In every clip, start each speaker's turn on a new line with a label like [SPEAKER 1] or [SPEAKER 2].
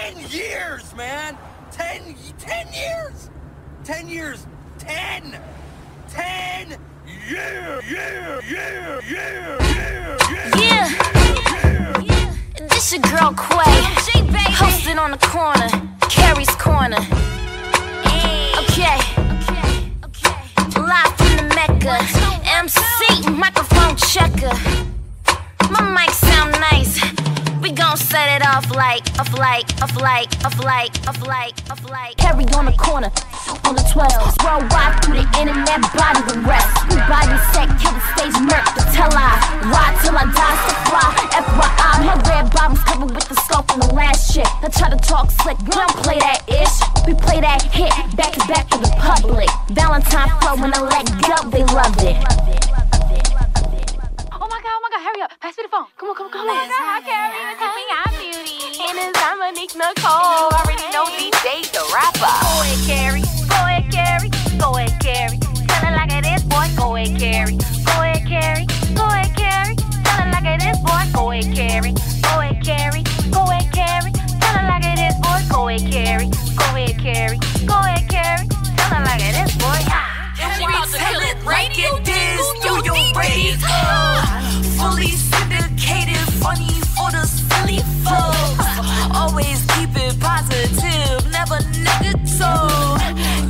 [SPEAKER 1] 10 years, man. 10 years. 10 years. 10 years.
[SPEAKER 2] Yeah. This your girl Quay, hosted on the corner, Carrie's Corner. Okay. Live from the Mecca, MC, microphone checker. My mic sound nice. We gon' set it off like Carrie on the corner, on the 12s. Worldwide through the internet, body the rest. We body set, kill the stage, murk the tell I ride till I die, so fly. FYI, my red bottoms covered with the skull from the last shit. I try to talk slick, we don't play that ish. We play that hit, back to back to the public. Valentine flow, when I let go, they loved it.
[SPEAKER 3] Oh my God, hurry up. Pass me the phone. Come on. Hi, Carrie. This is me, I'm Beauty. And it's Dominique Nicole. Already know DJ the rapper. Go ahead, Carrie. Tell it like it is, boy. Go ahead, Carrie. Tell it like it is, boy. Go ahead, Carrie. Tell it like it is, boy. Go ahead, Carrie. Tell it like it is, boy.
[SPEAKER 4] She about to kill it like it is through your radio. Fully syndicated, funny for the silly folks. Always keep it positive, never negative.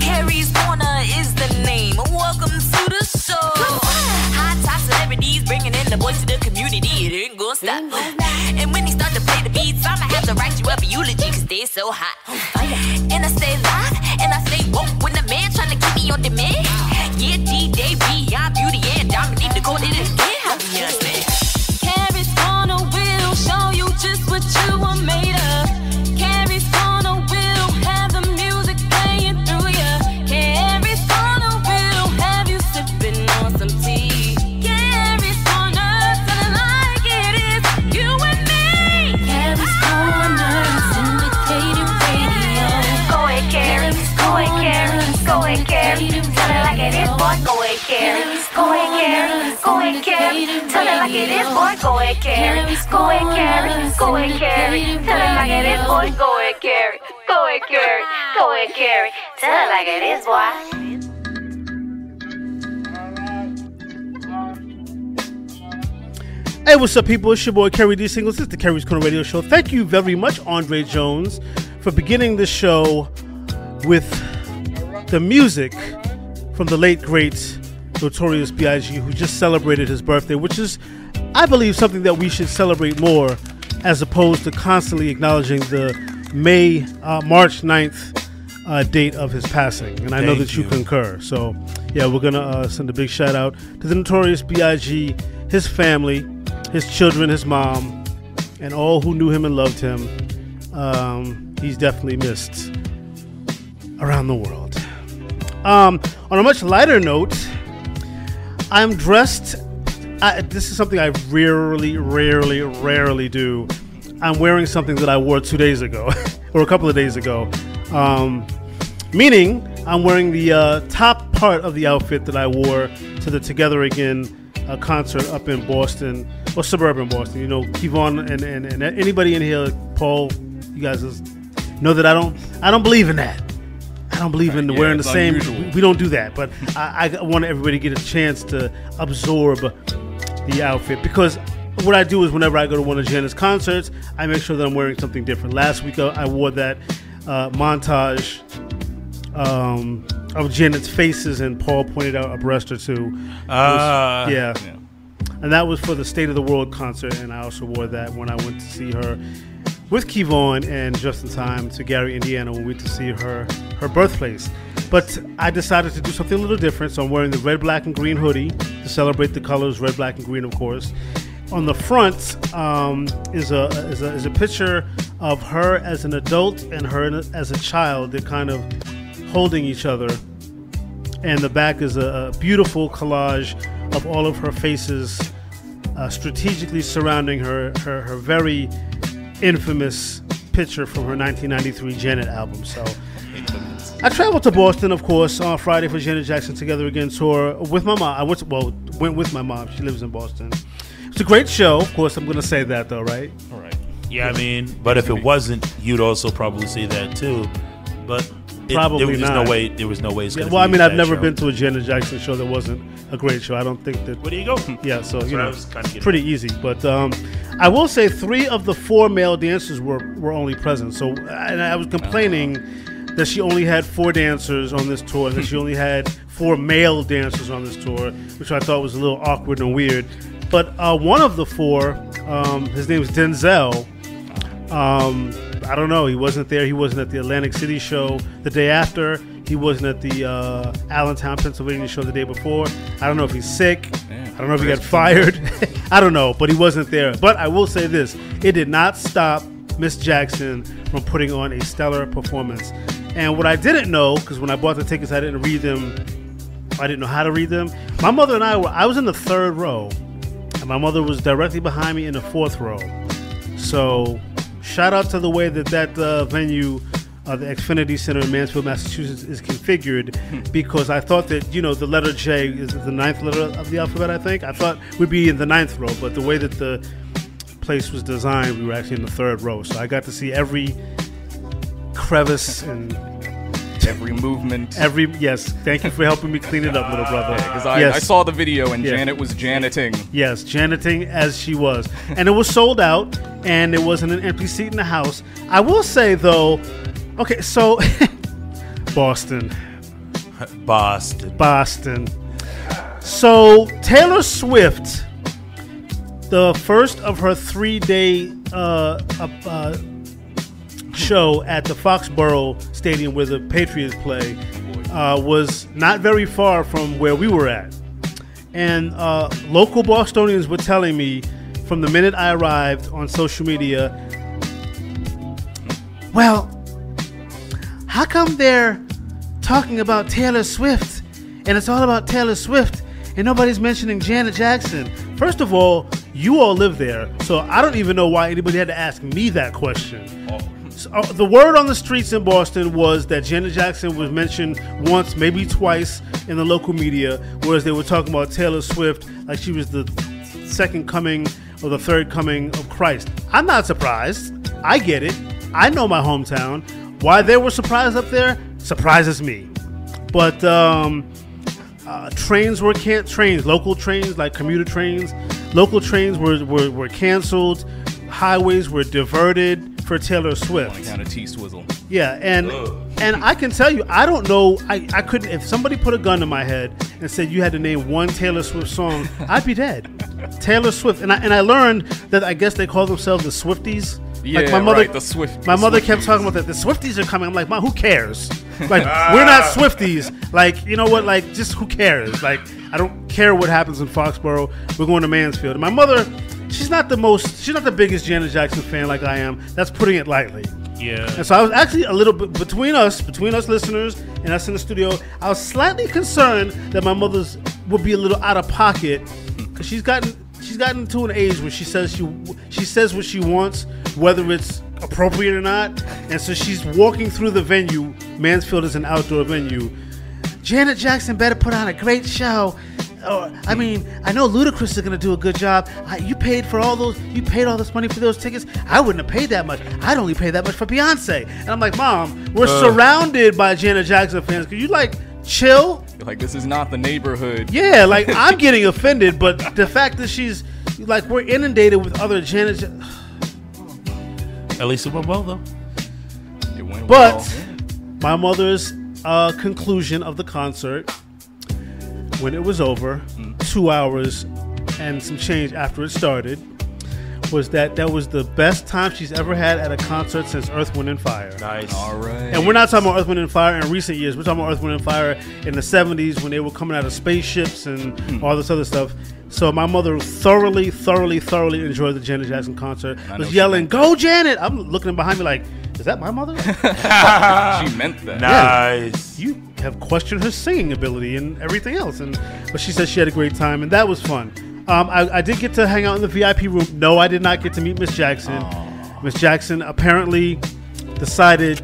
[SPEAKER 4] Carrie's Corner is the name. Welcome to the show. High top celebrities bringing in the voice of the community. It ain't gonna stop. And when they start to play the beats, I'ma have to write you up a eulogy cause they're so hot. And I stay live, and I stay woke when the man trying to keep me on demand. Yeah, DJ Beyond Beauty and Dominique Nicole did it again. Yes, man.
[SPEAKER 3] Carrie's Corner will show you just what you are made of. Carrie's Corner will have the music playing through ya. Carrie's Corner will have you sipping on some tea. Carrie's Corner, tell it like it is, you and me. Carrie's Corner, syndicated radio. Go ahead, Carrie. Tell it like it is, boy. Go ahead, Carrie. Tell it like it is, boy. Go ahead, Carrie. Tell it like it is, boy. Go ahead, Carrie. Tell it like it is, boy.
[SPEAKER 5] Hey, what's up, people? It's your boy Carrie D. Singles. This is the Carrie's Corner Radio Show. Thank you very much, Andre Jones, for beginning the show with the music from the late, great Notorious B.I.G., who just celebrated his birthday, which is, I believe, something that we should celebrate more as opposed to constantly acknowledging the March 9th date of his passing. And I know that you concur. So, yeah, we're going to send a big shout out to the Notorious B.I.G., his family, his children, his mom, and all who knew him and loved him. He's definitely missed around the world. On a much lighter note, I'm dressed. This is something I rarely do. I'm wearing something that I wore 2 days ago, or a couple of days ago. Meaning, I'm wearing the top part of the outfit that I wore to the Together Again concert up in Boston, or suburban Boston. You know, Kevon and anybody in here, Paul, you guys know that I don't believe in that. I don't believe in wearing the same. We don't do that. But I want everybody to get a chance to absorb the outfit, because what I do is whenever I go to one of Janet's concerts, I make sure that I'm wearing something different. Last week I wore that montage of Janet's faces, and Paul pointed out a breast or two. Yeah. And that was for the State of the World concert, and I also wore that when I went to see her with Kevon and just in time to Gary, Indiana, when we went to see her birthplace. But I decided to do something a little different, so I'm wearing the red, black, and green hoodie to celebrate the colors, red, black, and green, of course. On the front is a picture of her as an adult and her as a child. They're kind of holding each other. And the back is a beautiful collage of all of her faces strategically surrounding her very infamous picture from her 1993 Janet album. So I traveled to Boston, of course, on Friday for Janet Jackson Together Again tour with my mom. I went with my mom. She lives in Boston. It's a great show. Of course, I'm going to say that, though, right?
[SPEAKER 6] All right. Yeah, I mean, but if it wasn't, you'd also probably say that too. But
[SPEAKER 5] Probably
[SPEAKER 6] there was
[SPEAKER 5] not.
[SPEAKER 6] no way. There was no way. It's gonna
[SPEAKER 5] Well, I
[SPEAKER 6] be
[SPEAKER 5] mean, I've
[SPEAKER 6] that
[SPEAKER 5] never
[SPEAKER 6] show.
[SPEAKER 5] been to a Janet Jackson show that wasn't a great show. I don't think that.
[SPEAKER 6] Where do you go?
[SPEAKER 5] Yeah, so
[SPEAKER 6] That's
[SPEAKER 5] you
[SPEAKER 6] what I
[SPEAKER 5] know,
[SPEAKER 6] was kinda getting
[SPEAKER 5] pretty easy. But I will say 3 of the 4 male dancers were only present. So and I was complaining that she only had 4 dancers on this tour, and that she only had 4 male dancers on this tour, which I thought was a little awkward and weird. But one of the 4, his name is Denzel. I don't know. He wasn't there. He wasn't at the Atlantic City show the day after. He wasn't at the Allentown, Pennsylvania show the day before. I don't know if he's sick. I don't know if he got fired. I don't know, but he wasn't there. But I will say this. It did not stop Miss Jackson from putting on a stellar performance. And what I didn't know, because when I bought the tickets, I didn't read them. I didn't know how to read them. My mother and I was in the 3rd row, and my mother was directly behind me in the 4th row. So shout out to the way that venue, the Xfinity Center in Mansfield, Massachusetts, is configured, because I thought that, you know, the letter J is the 9th letter of the alphabet, I think. I thought we'd be in the 9th row, but the way that the place was designed, we were actually in the 3rd row. So I got to see every crevice and
[SPEAKER 7] every movement.
[SPEAKER 5] Yes, thank you for helping me clean it up, little brother.
[SPEAKER 7] Because
[SPEAKER 5] Yes.
[SPEAKER 7] I saw the video and
[SPEAKER 5] Yeah.
[SPEAKER 7] Janet was janiting.
[SPEAKER 5] Yes, janiting as she was. And it was sold out, and there wasn't an empty seat in the house. I will say, though, okay, so Boston. So Taylor Swift, the first of her 3-day show at the Foxborough Stadium where the Patriots play, was not very far from where we were at. And local Bostonians were telling me from the minute I arrived on social media, well, how come they're talking about Taylor Swift and it's all about Taylor Swift and nobody's mentioning Janet Jackson? First of all, you all live there, so I don't even know why anybody had to ask me that question. So, the word on the streets in Boston was that Janet Jackson was mentioned once, maybe twice in the local media, whereas they were talking about Taylor Swift like she was the second coming or the third coming of Christ. I'm not surprised. I get it. I know my hometown. Why they were surprised up there surprises me. But trains were trains, local trains like commuter trains. Local trains were canceled. Highways were diverted for Taylor Swift.
[SPEAKER 7] On account of T-Swizzle.
[SPEAKER 5] Yeah, and I can tell you, I don't know. I couldn't. If somebody put a gun to my head and said you had to name one Taylor Swift song, I'd be dead. Taylor Swift, and I learned that I guess they call themselves the Swifties.
[SPEAKER 7] Yeah,
[SPEAKER 5] like my mother,
[SPEAKER 7] right, the Swift.
[SPEAKER 5] My
[SPEAKER 7] the
[SPEAKER 5] mother
[SPEAKER 7] Swifties.
[SPEAKER 5] kept talking about that. The Swifties are coming. I'm like, Mom, who cares? Like, we're not Swifties. Like, you know what? Like, just who cares? Like, I don't care what happens in Foxborough. We're going to Mansfield. And my mother, she's not the biggest Janet Jackson fan like I am. That's putting it lightly.
[SPEAKER 6] Yeah.
[SPEAKER 5] And so I was actually a little bit between us listeners and us in the studio. I was slightly concerned that my mother's would be a little out of pocket because she's gotten to an age where she says what she wants, whether it's appropriate or not. And so she's walking through the venue. Mansfield is an outdoor venue. Janet Jackson better put on a great show. I mean, I know Ludacris is going to do a good job. You paid all this money for those tickets. I wouldn't have paid that much. I'd only pay that much for Beyonce. And I'm like, Mom, we're surrounded by Janet Jackson fans. Could you chill?
[SPEAKER 7] You're like, this is not the neighborhood.
[SPEAKER 5] Yeah, I'm getting offended, but the fact that she's we're inundated with other Janet.
[SPEAKER 6] At least it went well, though.
[SPEAKER 7] It went
[SPEAKER 5] But
[SPEAKER 7] well.
[SPEAKER 5] my mother's conclusion of the concert, when it was over, 2 hours and some change after it started, was that was the best time she's ever had at a concert since Earth, Wind, and Fire.
[SPEAKER 6] Nice.
[SPEAKER 7] All right.
[SPEAKER 5] And we're not talking about Earth, Wind, and Fire in recent years. We're talking about Earth, Wind, and Fire in the 70s when they were coming out of spaceships and all this other stuff. So my mother thoroughly enjoyed the Janet Jackson concert. Was yelling, "Go Janet!" I'm looking behind me like, is that my mother?
[SPEAKER 7] She meant that.
[SPEAKER 6] Nice.
[SPEAKER 5] You have questioned her singing ability and everything else, but she said she had a great time, and that was fun. I did get to hang out in the VIP room. No, I did not get to meet Miss Jackson. Miss Jackson apparently decided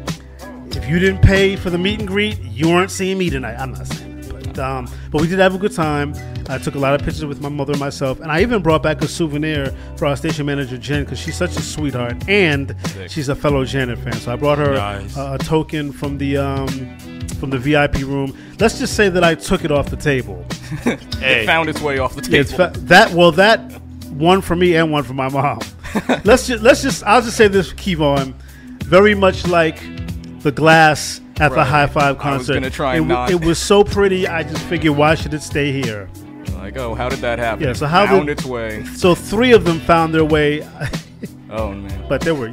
[SPEAKER 5] if you didn't pay for the meet and greet, you weren't seeing me tonight. I'm not saying that, but we did have a good time. I took a lot of pictures with my mother and myself, and I even brought back a souvenir for our station manager, Jen, because she's such a sweetheart, and she's a fellow Janet fan. So I brought her a token from the VIP room. Let's just say that I took it off the table.
[SPEAKER 7] It found its way off the table.
[SPEAKER 5] That one for me and one for my mom. I'll just say this, Kevon, very much like the glass at the High Five concert. I was
[SPEAKER 7] gonna try and not.
[SPEAKER 5] It was so pretty. I just figured, why should it stay here?
[SPEAKER 7] Like, oh, how did that happen?
[SPEAKER 5] Yeah, so
[SPEAKER 7] found its way.
[SPEAKER 5] So 3 of them found their way.
[SPEAKER 7] Oh man!
[SPEAKER 5] But they were,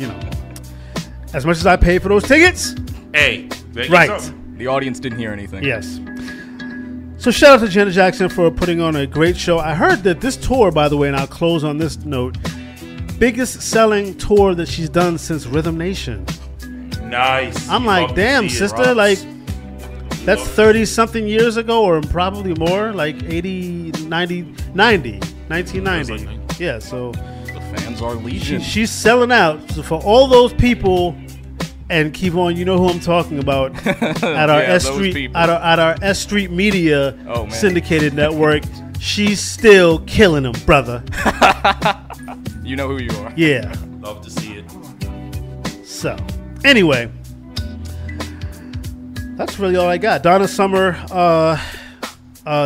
[SPEAKER 5] as much as I paid for those tickets.
[SPEAKER 6] Hey,
[SPEAKER 5] right.
[SPEAKER 7] The audience didn't hear anything.
[SPEAKER 5] Yes. So shout out to Janet Jackson for putting on a great show. I heard that this tour, by the way, and I'll close on this note, biggest selling tour that she's done since Rhythm Nation.
[SPEAKER 6] Nice.
[SPEAKER 5] I'm like, damn, sister, like, that's 30-something years ago, or probably more, like 1990. Yeah, so
[SPEAKER 7] the fans are legion.
[SPEAKER 5] She's selling out. So for all those people, and Kevon, you know who I'm talking about, at our S Street Media syndicated network, she's still killing them, brother.
[SPEAKER 7] You know who you are.
[SPEAKER 5] Yeah.
[SPEAKER 6] Love to see it.
[SPEAKER 5] So, anyway, that's really all I got. Donna Summer, a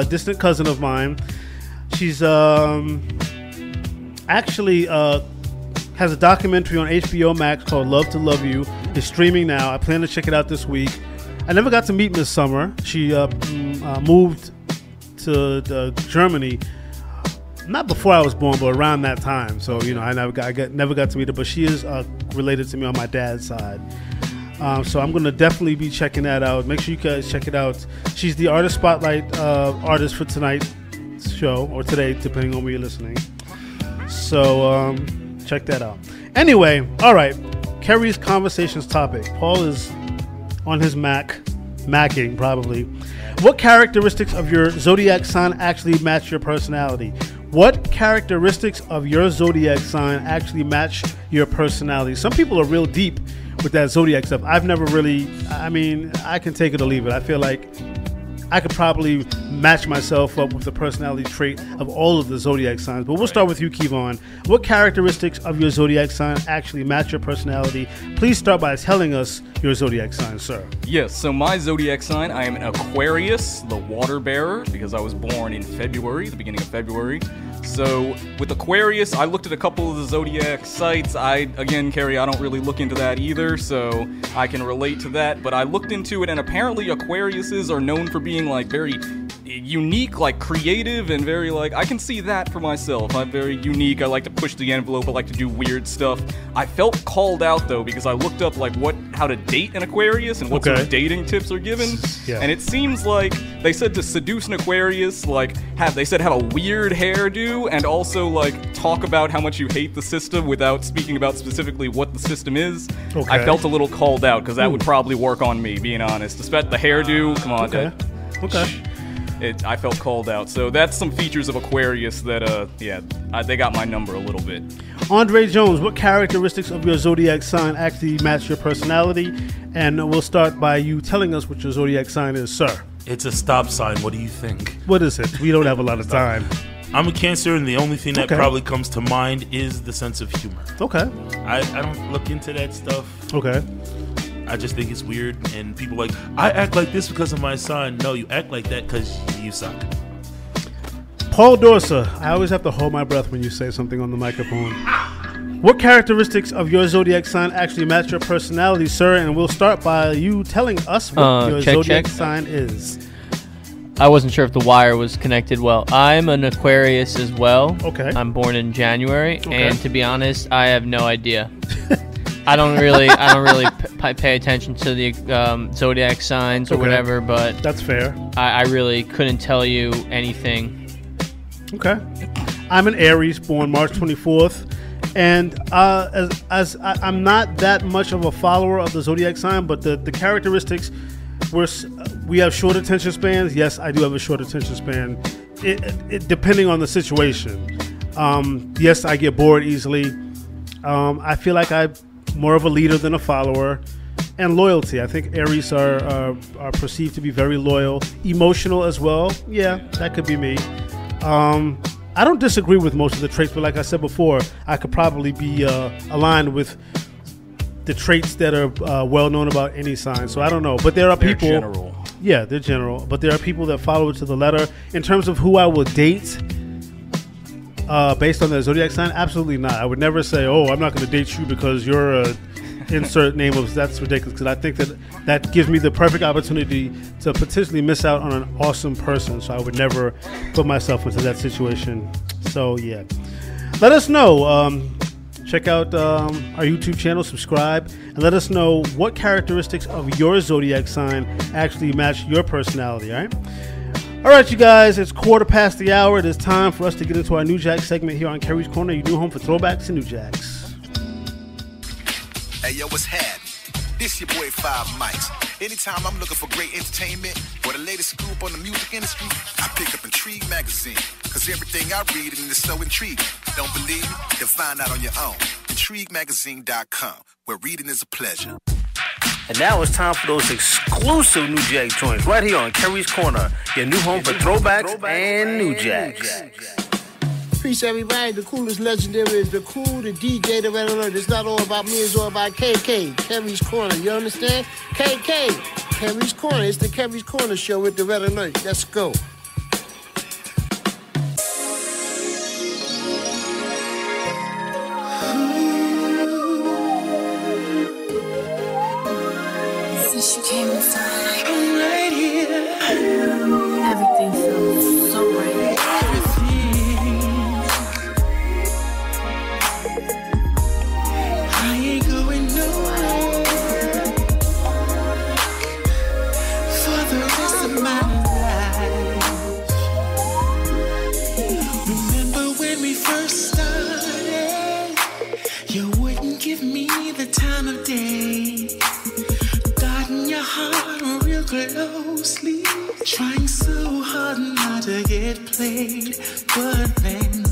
[SPEAKER 5] distant cousin of mine. She's actually has a documentary on HBO Max called Love to Love You. It's streaming now. I plan to check it out this week. I never got to meet Miss Summer. She moved to Germany, not before I was born, but around that time. So, I never got to meet her, but she is related to me on my dad's side. So I'm going to definitely be checking that out. Make sure you guys check it out. She's the Artist Spotlight artist for tonight's show, or today, depending on where you're listening. So check that out. Anyway, all right. Kerry's Conversations topic. Paul is on his macking probably. What characteristics of your zodiac sign actually match your personality? What characteristics of your zodiac sign actually match your personality? Some people are real deep with that zodiac stuff. I've never really, I can take it or leave it. I feel like I could probably match myself up with the personality trait of all of the zodiac signs. But we'll start with you, Kevon. What characteristics of your zodiac sign actually match your personality? Please start by telling us your zodiac sign, sir.
[SPEAKER 7] Yes, so my zodiac sign, I am an Aquarius, the water bearer, because I was born in February, the beginning of February. So with Aquarius, I looked at a couple of the zodiac sites. Carrie, I don't really look into that either, so I can relate to that. But I looked into it, and apparently Aquariuses are known for being like very unique, like creative, and very like, I can see that for myself. I'm very unique. I like to push the envelope. I like to do weird stuff. I felt called out though, because I looked up like how to date an Aquarius and what sort of dating tips are given. Yeah. And it seems like they said to seduce an Aquarius, like have a weird hairdo, and also like talk about how much you hate the system without speaking about specifically what the system is. Okay. I felt a little called out, because that would probably work on me, being honest. Especially the hairdo. Come on.
[SPEAKER 5] Okay.
[SPEAKER 7] I felt called out. So that's some features of Aquarius that, they got my number a little bit.
[SPEAKER 5] Andre Jones, what characteristics of your zodiac sign actually match your personality? And we'll start by you telling us what your zodiac sign is, sir.
[SPEAKER 6] It's a stop sign. What do you think?
[SPEAKER 5] What is it? We don't have a lot of time.
[SPEAKER 6] I'm a Cancer, and the only thing that probably comes to mind is the sense of humor.
[SPEAKER 5] Okay.
[SPEAKER 6] I don't look into that stuff.
[SPEAKER 5] Okay.
[SPEAKER 6] I just think it's weird, and people are like, I act like this because of my sign. No, you act like that because you suck.
[SPEAKER 5] Paul Dorsa, I always have to hold my breath when you say something on the microphone. What characteristics of your zodiac sign actually match your personality, sir? And we'll start by you telling us what your zodiac sign is.
[SPEAKER 8] I wasn't sure if the wire was connected well. I'm an Aquarius as well.
[SPEAKER 5] Okay.
[SPEAKER 8] I'm born in January, and to be honest, I have no idea. I don't really pay attention to the zodiac signs or whatever, but
[SPEAKER 5] that's fair.
[SPEAKER 8] I really couldn't tell you anything.
[SPEAKER 5] Okay. I'm an Aries, born March 24th, and I'm not that much of a follower of the zodiac sign, but the characteristics, we have short attention spans. Yes, I do have a short attention span. It depending on the situation. Yes, I get bored easily. I feel like I'm more of a leader than a follower. And loyalty. I think Aries are perceived to be very loyal. Emotional as well. Yeah, that could be me. I don't disagree with most of the traits, but like I said before, I could probably be aligned with the traits that are well known about any sign. So I don't know, but there are people.
[SPEAKER 7] General.
[SPEAKER 5] Yeah, they're general, but there are people that follow it to the letter. In terms of who I will date, based on their zodiac sign, absolutely not. I would never say, "Oh, I'm not going to date you because you're a." Insert name of that's ridiculous, because I think that gives me the perfect opportunity to potentially miss out on an awesome person. So I would never put myself into that situation. So yeah, let us know. Check out our YouTube channel, subscribe, and let us know what characteristics of your zodiac sign actually match your personality. All right, you guys, it's 1:15. It is time for us to get into our New Jack segment here on Kerry's Corner, your new home for throwbacks and New Jacks.
[SPEAKER 9] Hey, yo, what's happening? This your boy 5 Mics. Anytime I'm looking for great entertainment or the latest scoop on the music industry, I pick up Intrigue magazine. Cause everything I read in is so intriguing. Don't believe me? Then find out on your own. IntrigueMagazine.com, where reading is a pleasure.
[SPEAKER 5] And now it's time for those exclusive New Jack joints right here on Kerry's Corner, your new home for throwbacks and New Jacks.
[SPEAKER 10] Peace, everybody. The coolest legendary is the cool, the DJ, the Red Alert. It's not all about me, it's all about KK, Kerry's Corner. You understand? KK, Kerry's Corner. It's the Kerry's Corner show with the Red Alert. Let's go.
[SPEAKER 3] Since you came inside, I'm right here. Everything feels so right.
[SPEAKER 11] Closely, trying so hard not to get played, but then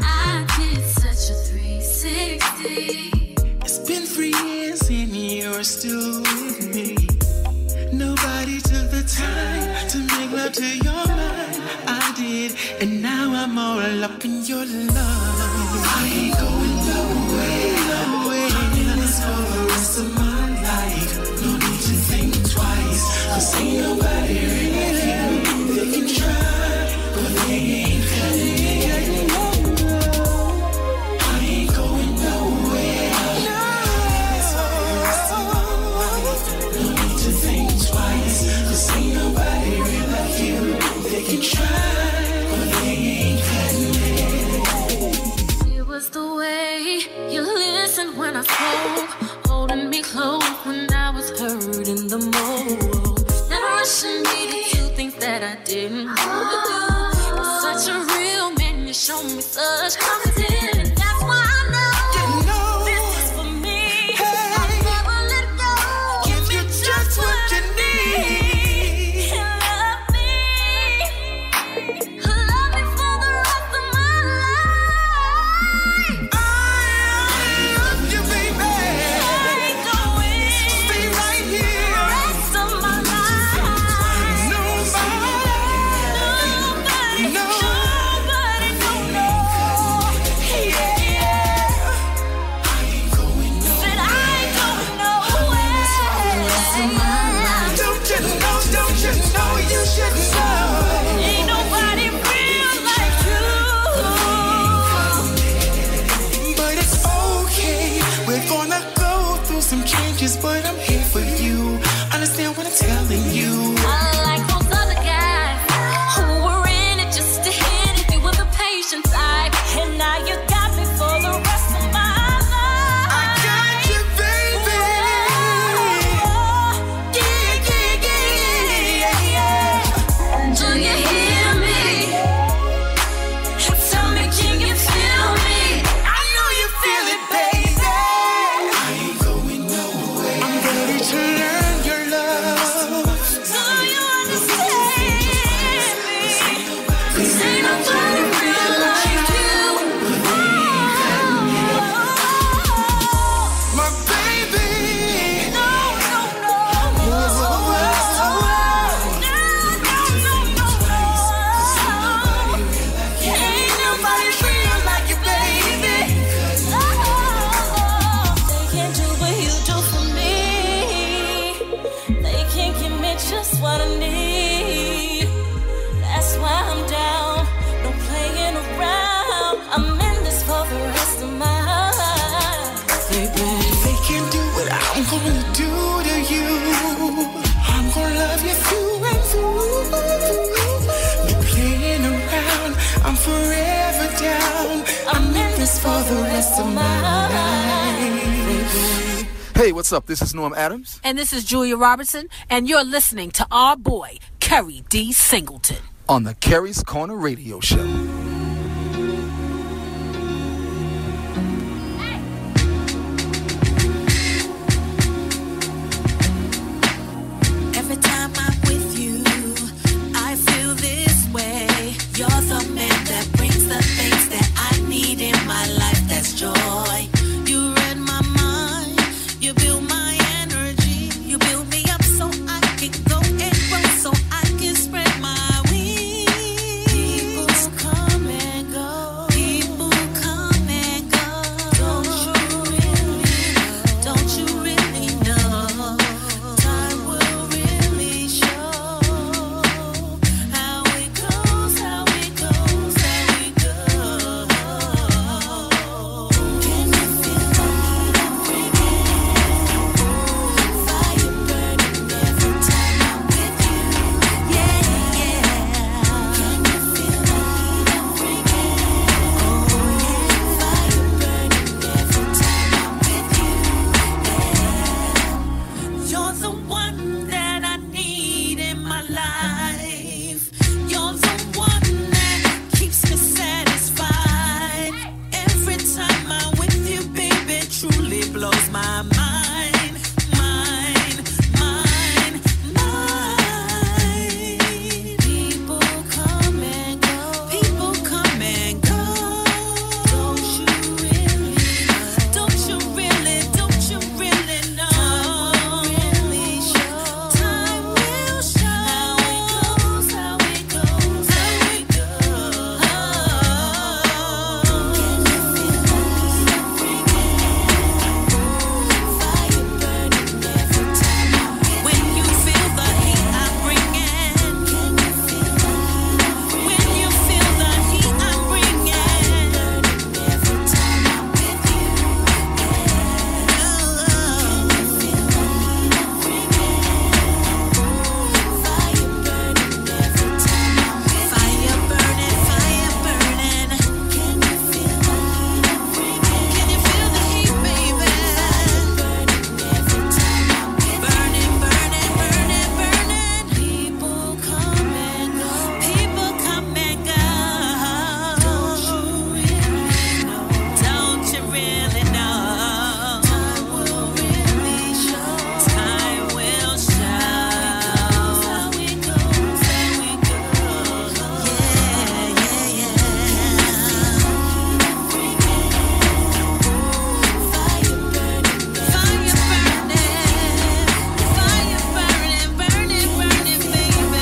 [SPEAKER 3] I did such a 360.
[SPEAKER 11] It's been 3 years and you're still with me. Nobody took the time to make love to your mind. I did, and now I'm all up in your love. I ain't going nowhere. I'm in this for the rest of my life. No need to think twice. Cause ain't nobody really you. They can try, but they ain't cutting it. I ain't going nowhere. No need to think twice. Cause ain't nobody really like you. They can try, but they ain't cutting it.
[SPEAKER 3] It was the way you listened when I spoke, holding me close when I was hurting the most. Rushing me to do things that I didn't want to do. You're such a real man, you show me such confidence, and that's why I know this is for me.
[SPEAKER 11] Hey,
[SPEAKER 3] I'll never let go.
[SPEAKER 11] give you just what you need.
[SPEAKER 3] And love me for the rest of my life.
[SPEAKER 11] I love you, baby.
[SPEAKER 3] I ain't going.
[SPEAKER 11] Stay right here.
[SPEAKER 3] The rest of my life.
[SPEAKER 11] But I'm here for you. Understand what I'm telling you.
[SPEAKER 3] Unlike those other guys who were in it just to hit it, you were the patient type, and now you got me for the rest of my life.
[SPEAKER 11] I got you, baby.
[SPEAKER 3] Yeah. Do you hear me? Tell me, can you feel me?
[SPEAKER 11] I know you feel it, baby. I ain't going nowhere. I'm ready to learn your love.
[SPEAKER 3] Do you understand me? 'Cause ain't nobody real like you.
[SPEAKER 11] My baby.
[SPEAKER 3] No, no, no. No, no, no, no.
[SPEAKER 11] do to you. I'm gonna love you through and through. No playing around, I'm forever down. I'm in this for the rest of my life.
[SPEAKER 12] Hey, what's up? This is Norm Adams.
[SPEAKER 13] And this is Julia Robertson, and you're listening to our boy, Kerry D. Singleton.
[SPEAKER 12] On the Kerry's Corner Radio Show.
[SPEAKER 3] Every time I'm with you, I feel this way. You're the man that brings the things that I need in my life. That's joy. You read my mind. You build my energy. You build me up so I can go and grow, so I can spread my wings. People come and go. People come and go. Don't you really know? Time will really show how it goes, how it goes, how it goes. Can you feel the heat I'm bringing? Fire burning every time I'm with you. Yeah, yeah. Can you feel the heat I'm bringing? Oh yeah, fire burning every time I'm with you. Yeah. You're the one that I need in my life. You're the one that keeps me satisfied. Every time I'm with you, baby, it truly blows my mind. Mine, mine, mine. People come and go. People come and go. Don't you really know? Don't you really know? Really show. Time will show how it goes, how it goes, how it goes. Can you feel the heat I'm bringing? Fire burning every time I'm with you. When you feel the heat I'm bringing, can you feel the heat I'm bringing? When you feel the heat I'm bringing, burning every time I'm with you. Can you feel the heat I'm bringing? Fire burning every time I'm with you. Fire burning, fire burning. Can you feel the heat I'm bringing? Can you feel the heat, baby? Burning every time I'm with you. Burning, burning, burning, burning. People come and go. People come and go. Don't you really know? Don't you really know? Time will really show. Time will show how it goes, how it goes. Yeah, yeah, yeah. Fire burning, fire burning, burning, burning, baby.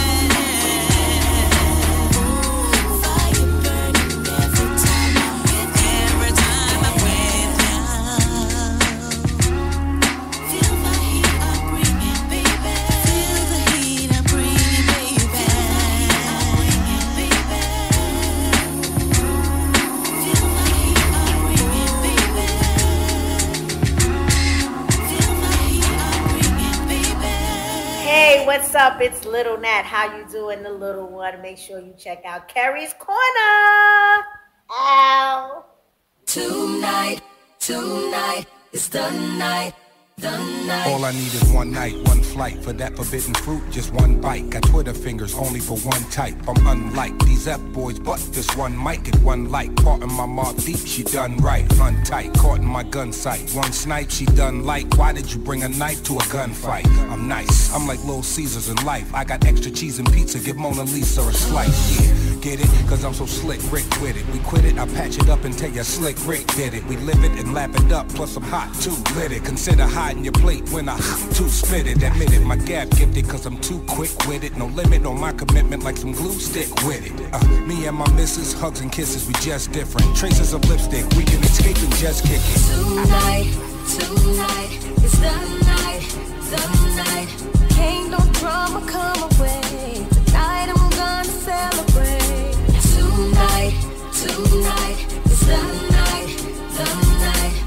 [SPEAKER 3] Fire burning every time I'm with you. Every time I'm with you. Feel the heat I'm bringing, baby. Feel the heat I'm bringing, baby. Feel the heat I'm bringing, baby. Feel the heat I'm bringing, baby. Feel the heat I'm bringing, baby.
[SPEAKER 14] Hey, what's up? It's Little Nat. How you doing, the little one? Make sure you check out Kerry's Corner. Ow.
[SPEAKER 4] Tonight is the night, the night.
[SPEAKER 15] All I need is one night, one flight. For that forbidden fruit, just one bite. Got Twitter fingers only for one type. I'm unlike these F-boys, but this one mic and one like. Caught in my mouth deep, she done right. Untight, caught in my gun sight. One snipe, she done like. Why did you bring a knife to a gunfight? I'm nice, I'm like Little Caesars in life. I got extra cheese and pizza, give Mona Lisa a slice. Yeah, get it? Cause I'm so slick, Rick with it. We quit it, I patch it up and tell you slick Rick did it. We live it and lap it up, plus I'm hot too, lit it. Consider hiding your plate when I too spit it. Admit it, my gap gifted cause I'm too quick with it. No limit on my commitment like some glue, stick with it. Me and my missus, hugs and kisses, we just different. Traces of lipstick, we can escape and just kick it.
[SPEAKER 4] Tonight is the night, the night. Can't no drama come away. Tonight I'm gonna celebrate. Tonight is the night, the night.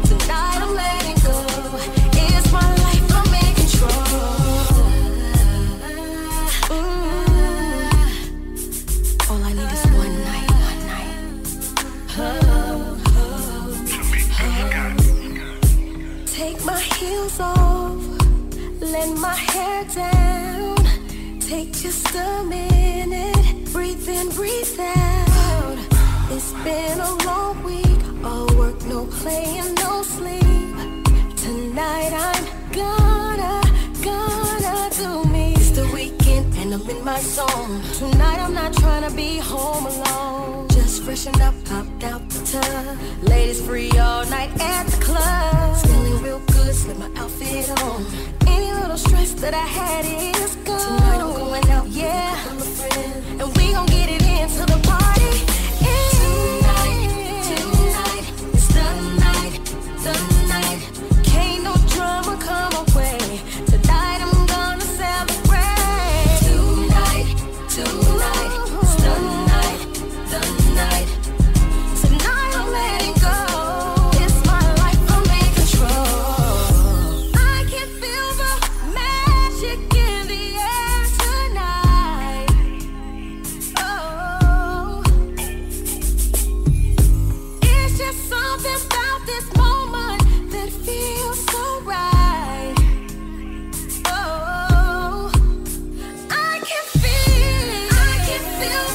[SPEAKER 4] Tonight I'm letting go. It's my
[SPEAKER 3] let my hair down. Take just a minute, breathe in, breathe out. It's been a long week, all work, no play and no sleep. Tonight I'm gonna do me. It's the weekend and I'm in my zone. Tonight I'm not trying to be home alone. Just freshened up, popped out the tub. Ladies free all night at the club. Smelling real good, slip my outfit on. Any little stress that I had is gone. Tonight I'm going out, yeah, I'm a friend. And we gon' get it in till the party ends. Tonight, it's the night. Can't no drama come away. Tonight I'm gonna celebrate. Tonight, it's the night. Tonight I'm letting go. It's my life, I'm in control. I can feel the magic in the air tonight. Oh, it's just something about this moment that feels so right. Oh, I can feel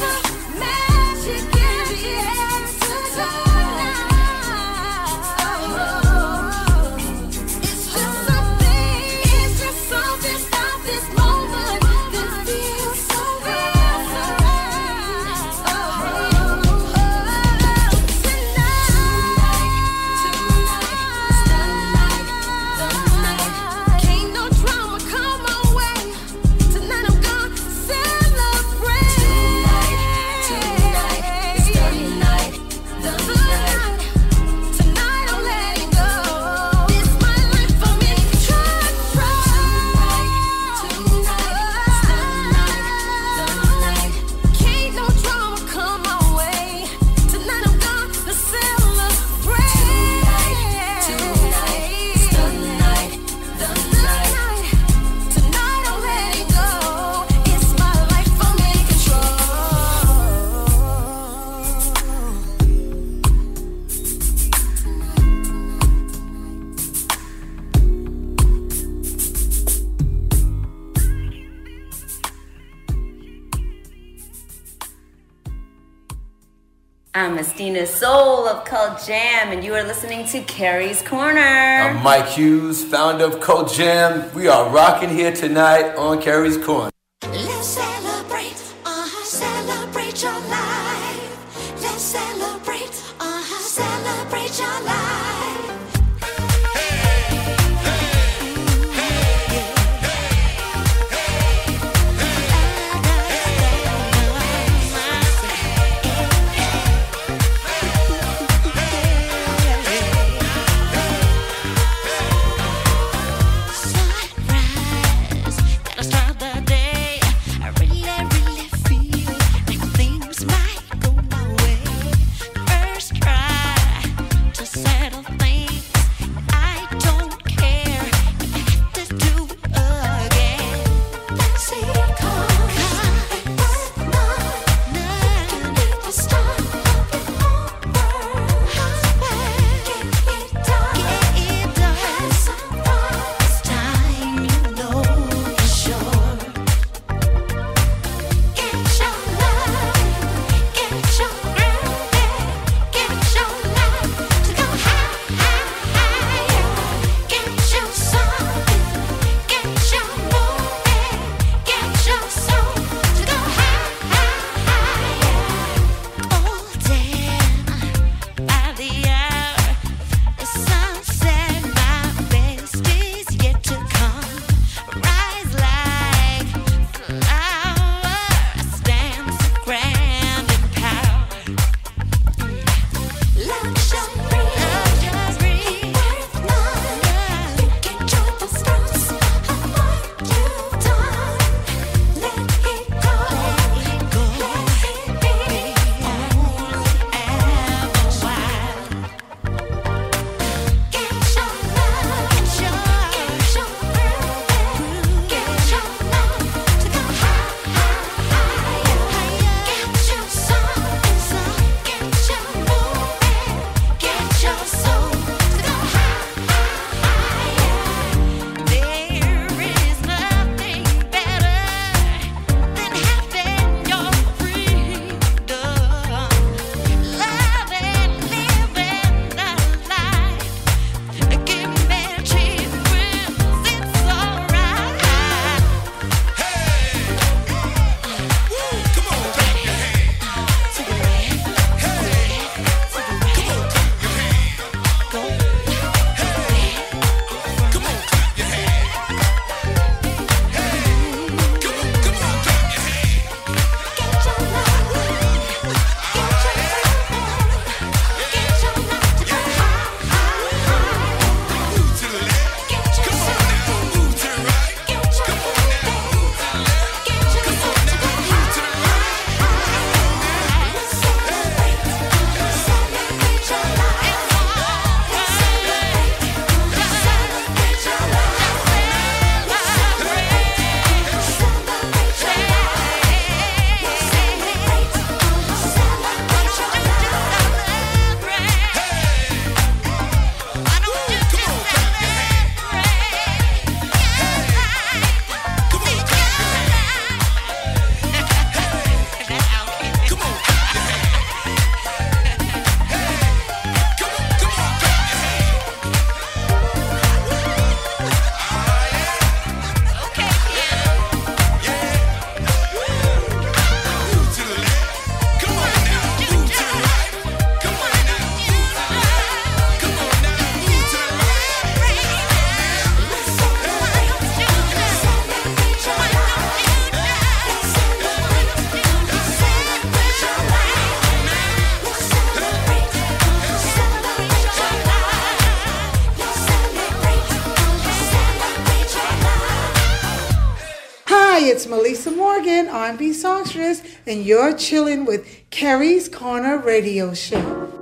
[SPEAKER 3] the magic in the air tonight. Oh, it's just something about this moment that feels so right. Oh, tonight, can't no drama come my way. Tonight I'm gonna celebrate. Tonight, it's the night. Tonight I'm letting go. It's my life, I'm in control. Tonight, can't no drama come my way. Tonight I'm gonna celebrate. Tonight, it's the night. Tonight I'm letting go. It's my life, I'm in control.
[SPEAKER 16] I'm Estina Soul of Cult Jam, and you are listening to Carrie's Corner.
[SPEAKER 17] I'm Mike Hughes, founder of Cult Jam. We are rocking here tonight on Carrie's Corner.
[SPEAKER 3] Let's celebrate your life. Let's celebrate your life.
[SPEAKER 11] Sunrise, gotta start the day.
[SPEAKER 18] Hi, it's Melissa Morgan, R&B songstress, and you're chilling with Kerry's Corner Radio Show.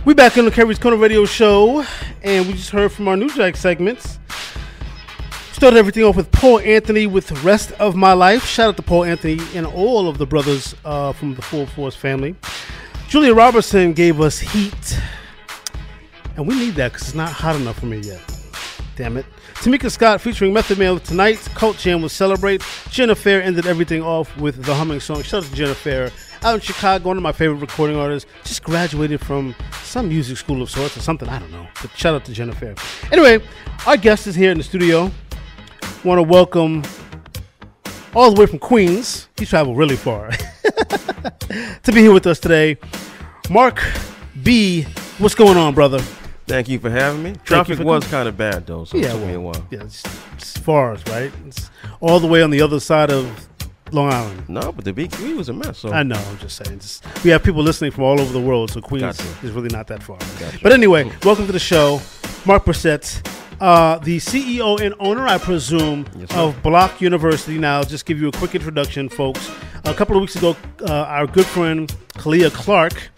[SPEAKER 5] We back on the Kerry's Corner Radio Show, and we just heard from our New Jack segments. Started everything off with Paul Anthony with Rest of My Life. Shout out to Paul Anthony and all of the brothers from the Full Force family. Julia Robertson gave us Heat, and we need that because it's not hot enough for me yet. Damn it. Tamika Scott featuring Method Man tonight. Cult Jam will celebrate. Jennifer ended everything off with the humming song. Shout out to Jennifer. Out in Chicago, one of my favorite recording artists. Just graduated from some music school of sorts or something. I don't know. But shout out to Jennifer. Anyway, our guest is here in the studio. Want to welcome all the way from Queens. He traveled really far to be here with us today. Marc B. What's going on, brother?
[SPEAKER 19] Thank you for having me. Traffic was kind of bad, though, so it took me a while.
[SPEAKER 5] Yeah, it's far, right? It's all the way on the other side of Long Island.
[SPEAKER 19] No, but the BQ was a mess. So.
[SPEAKER 5] I know, I'm just saying. We have people listening from all over the world, so Queens is really not that far.
[SPEAKER 19] Gotcha.
[SPEAKER 5] But anyway, welcome to the show. Marc Brissett, the CEO and owner, I presume, of Block University. Now, just give you a quick introduction, folks. A couple of weeks ago, our good friend Kalia Clark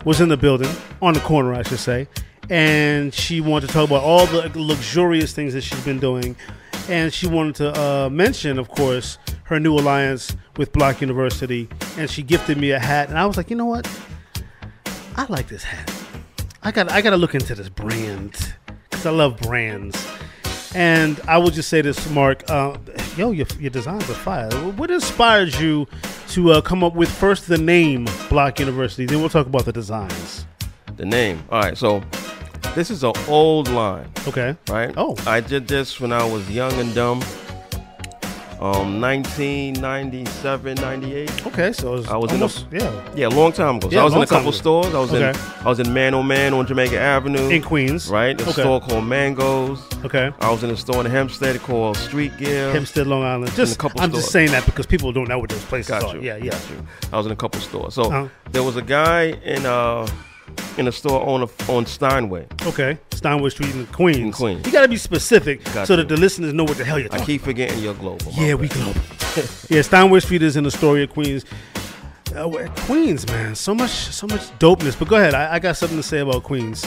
[SPEAKER 5] was in the building, on the corner, I should say, and she wanted to talk about all the luxurious things that she's been doing, and she wanted to mention, of course, her new alliance with Block University, and she gifted me a hat, and I was like, you know what? I like this hat. I got to look into this brand because I love brands. And I will just say this, Mark. Your designs are fire. What inspired you to come up with first the name Block University? Then we'll talk about the designs.
[SPEAKER 19] The name. All right. So this is an old line.
[SPEAKER 5] Okay.
[SPEAKER 19] Right.
[SPEAKER 5] Oh.
[SPEAKER 19] I did this when I was young and dumb. 1997, 98.
[SPEAKER 5] Okay, so
[SPEAKER 19] I was
[SPEAKER 5] almost,
[SPEAKER 19] a long time ago. So I was in a couple stores. I was in Man O Man on Jamaica Avenue
[SPEAKER 5] in Queens.
[SPEAKER 19] Right, a store called Mangoes.
[SPEAKER 5] Okay.
[SPEAKER 19] I was in a store in Hempstead called Street Gear.
[SPEAKER 5] Hempstead, Long Island. I'm just saying that because people don't know what those places are. Yeah.
[SPEAKER 19] Got you. I was in a couple stores. So there was a guy in a store on Steinway.
[SPEAKER 5] Okay. Steinway Street in Queens.
[SPEAKER 19] In Queens.
[SPEAKER 5] You got to be specific so that the listeners know what the hell you're talking about.
[SPEAKER 19] I keep forgetting you're global.
[SPEAKER 5] Yeah, we global. Yeah, Steinway Street is in Astoria, Queens. Queens, man. So much dopeness. But go ahead. I got something to say about Queens.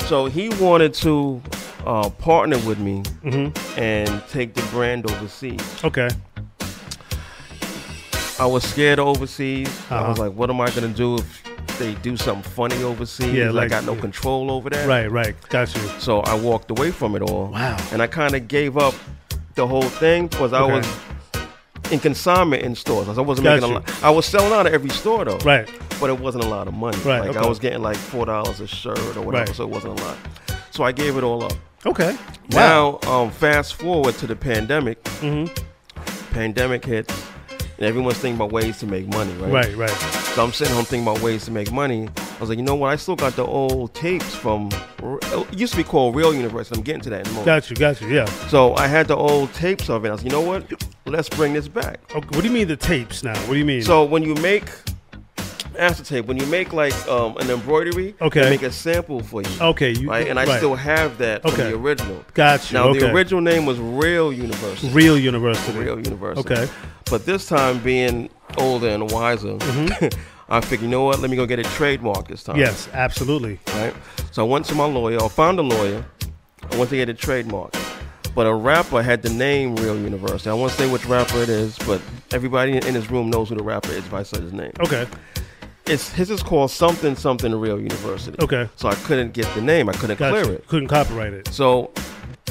[SPEAKER 19] So he wanted to partner with me and take the brand overseas.
[SPEAKER 5] Okay.
[SPEAKER 19] I was scared of overseas. I was like, what am I going to do if they do something funny overseas?
[SPEAKER 5] Yeah,
[SPEAKER 19] I got no control over that.
[SPEAKER 5] Right. Got you.
[SPEAKER 19] So I walked away from it all.
[SPEAKER 5] Wow.
[SPEAKER 19] And I kind of gave up the whole thing because I was in consignment in stores. I wasn't making a lot. I was selling out of every store though.
[SPEAKER 5] Right.
[SPEAKER 19] But it wasn't a lot of money.
[SPEAKER 5] Right.
[SPEAKER 19] Like I was getting like $4 a shirt or whatever, so it wasn't a lot. So I gave it all up.
[SPEAKER 5] Okay.
[SPEAKER 19] Wow. Now, fast forward to the pandemic. Pandemic hits. And everyone's thinking about ways to make money, right?
[SPEAKER 5] Right.
[SPEAKER 19] So I'm sitting home thinking about ways to make money. I was like, you know what? I still got the old tapes from, it used to be called Real University. I'm getting to that in a moment.
[SPEAKER 5] Got you, yeah.
[SPEAKER 19] So I had the old tapes of it. I was like, you know what? Let's bring this back.
[SPEAKER 5] Okay, what do you mean the tapes now? What do you mean?
[SPEAKER 19] So when you make acetate, when you make like an embroidery, they make a sample for you.
[SPEAKER 5] Okay.
[SPEAKER 19] Right? And I still have that from the original.
[SPEAKER 5] Got you.
[SPEAKER 19] Now, the original name was Real University.
[SPEAKER 5] Real University.
[SPEAKER 19] Real University.
[SPEAKER 5] Okay.
[SPEAKER 19] But this time, being older and wiser, I figured, you know what? Let me go get it trademarked this time.
[SPEAKER 5] Yes, absolutely.
[SPEAKER 19] Right? So I went to my lawyer, or found a lawyer. I went to get it trademarked. But a rapper had the name Real University. I won't say which rapper it is, but everybody in this room knows who the rapper is if I say his name.
[SPEAKER 5] Okay.
[SPEAKER 19] His is called something Real University.
[SPEAKER 5] Okay.
[SPEAKER 19] So I couldn't get the name. I couldn't clear it.
[SPEAKER 5] Couldn't copyright it.
[SPEAKER 19] So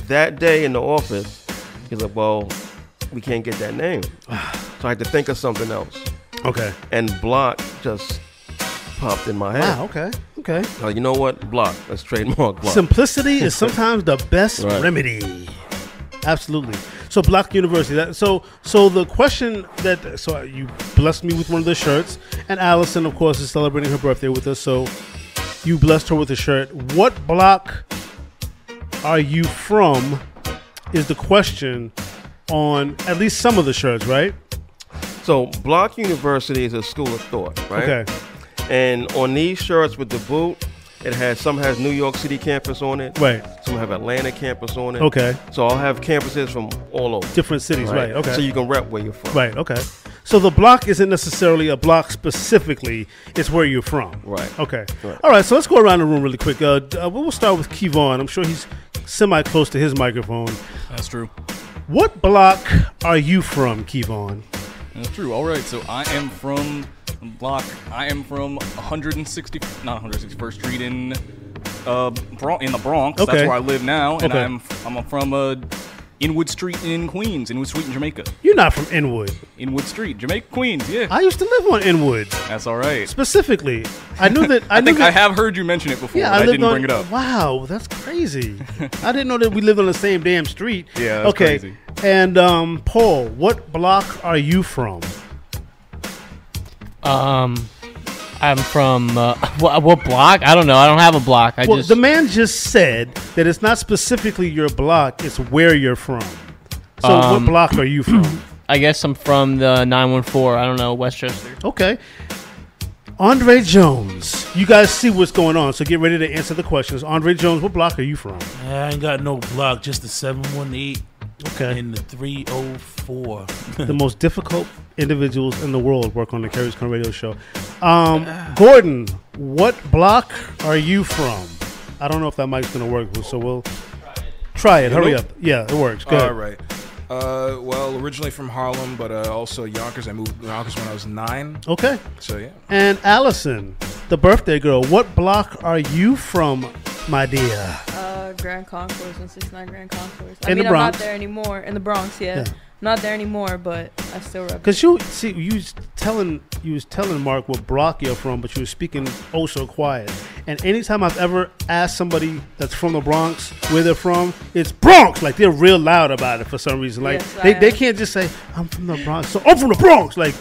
[SPEAKER 19] that day in the office, he's like, well, we can't get that name. So I had to think of something else.
[SPEAKER 5] Okay.
[SPEAKER 19] And Block just popped in my head.
[SPEAKER 5] Wow, okay.
[SPEAKER 19] So you know what? Block. Let's trademark Block.
[SPEAKER 5] Simplicity is sometimes the best remedy. Absolutely. So Block University. So the question so you blessed me with one of the shirts, and Allison, of course, is celebrating her birthday with us. So you blessed her with a shirt. What block are you from? Is the question on at least some of the shirts, right?
[SPEAKER 19] So Block University is a school of thought, right?
[SPEAKER 5] Okay.
[SPEAKER 19] And on these shirts with the boot, some has New York City campus on it.
[SPEAKER 5] Right.
[SPEAKER 19] Some have Atlanta campus on it.
[SPEAKER 5] Okay.
[SPEAKER 19] So I'll have campuses from all over.
[SPEAKER 5] Different cities, right. Okay.
[SPEAKER 19] So you can rep where you're from.
[SPEAKER 5] Right, okay. So the block isn't necessarily a block specifically, it's where you're from.
[SPEAKER 19] Right.
[SPEAKER 5] Okay.
[SPEAKER 19] Right.
[SPEAKER 5] All right, so let's go around the room really quick. We'll start with Kevon. I'm sure he's semi-close to his microphone.
[SPEAKER 7] That's true.
[SPEAKER 5] What block are you from, Kevon?
[SPEAKER 7] That's true. All right, so I am from 161st Street in the Bronx.
[SPEAKER 5] Okay.
[SPEAKER 7] That's where I live now, and
[SPEAKER 5] Okay.
[SPEAKER 7] I'm from Inwood Street in Queens, Inwood Street in Jamaica.
[SPEAKER 5] You're not from Inwood.
[SPEAKER 7] Inwood Street, Jamaica, Queens. Yeah.
[SPEAKER 5] I used to live on Inwood.
[SPEAKER 7] That's all right.
[SPEAKER 5] Specifically, I knew that.
[SPEAKER 7] I think I have heard you mention it before.
[SPEAKER 5] Yeah,
[SPEAKER 7] but I
[SPEAKER 5] lived
[SPEAKER 7] didn't bring it up.
[SPEAKER 5] Wow, that's crazy. I didn't know that we lived on the same damn street.
[SPEAKER 7] Yeah, that's crazy.
[SPEAKER 5] And Paul, what block are you from?
[SPEAKER 8] I'm from what block? I don't know. I don't have a block.
[SPEAKER 5] The man just said that it's not specifically your block; it's where you're from. So, what block are you from?
[SPEAKER 8] I guess I'm from the 914. I don't know, Westchester.
[SPEAKER 5] Okay. Andre Jones, you guys see what's going on, so get ready to answer the questions. Andre Jones, what block are you from?
[SPEAKER 6] I ain't got no block, just the 718.
[SPEAKER 5] Okay.
[SPEAKER 6] In the 304.
[SPEAKER 5] The most difficult individuals in the world work on the Carrie's Corner Radio Show. Gordon, what block are you from? I don't know if that mic's going to work, so we'll try it. Hurry up. Yeah, it works. Good.
[SPEAKER 20] All right. Well, originally from Harlem, but also Yonkers. I moved to Yonkers when I was 9.
[SPEAKER 5] Okay.
[SPEAKER 20] So, yeah.
[SPEAKER 5] And Allison, the birthday girl, what block are you from, my dear?
[SPEAKER 21] Grand Concourse, 169 Grand Concourse.
[SPEAKER 5] In the Bronx.
[SPEAKER 21] I'm not there anymore. In the Bronx, yeah. Not there anymore, but I still represent.
[SPEAKER 5] Because you was telling Mark what block you're from, but you were speaking oh so quiet. And anytime I've ever asked somebody that's from the Bronx where they're from, it's Bronx. Like they're real loud about it for some reason. Like
[SPEAKER 21] yes,
[SPEAKER 5] they can't just say I'm from the Bronx. So I'm from the Bronx. Like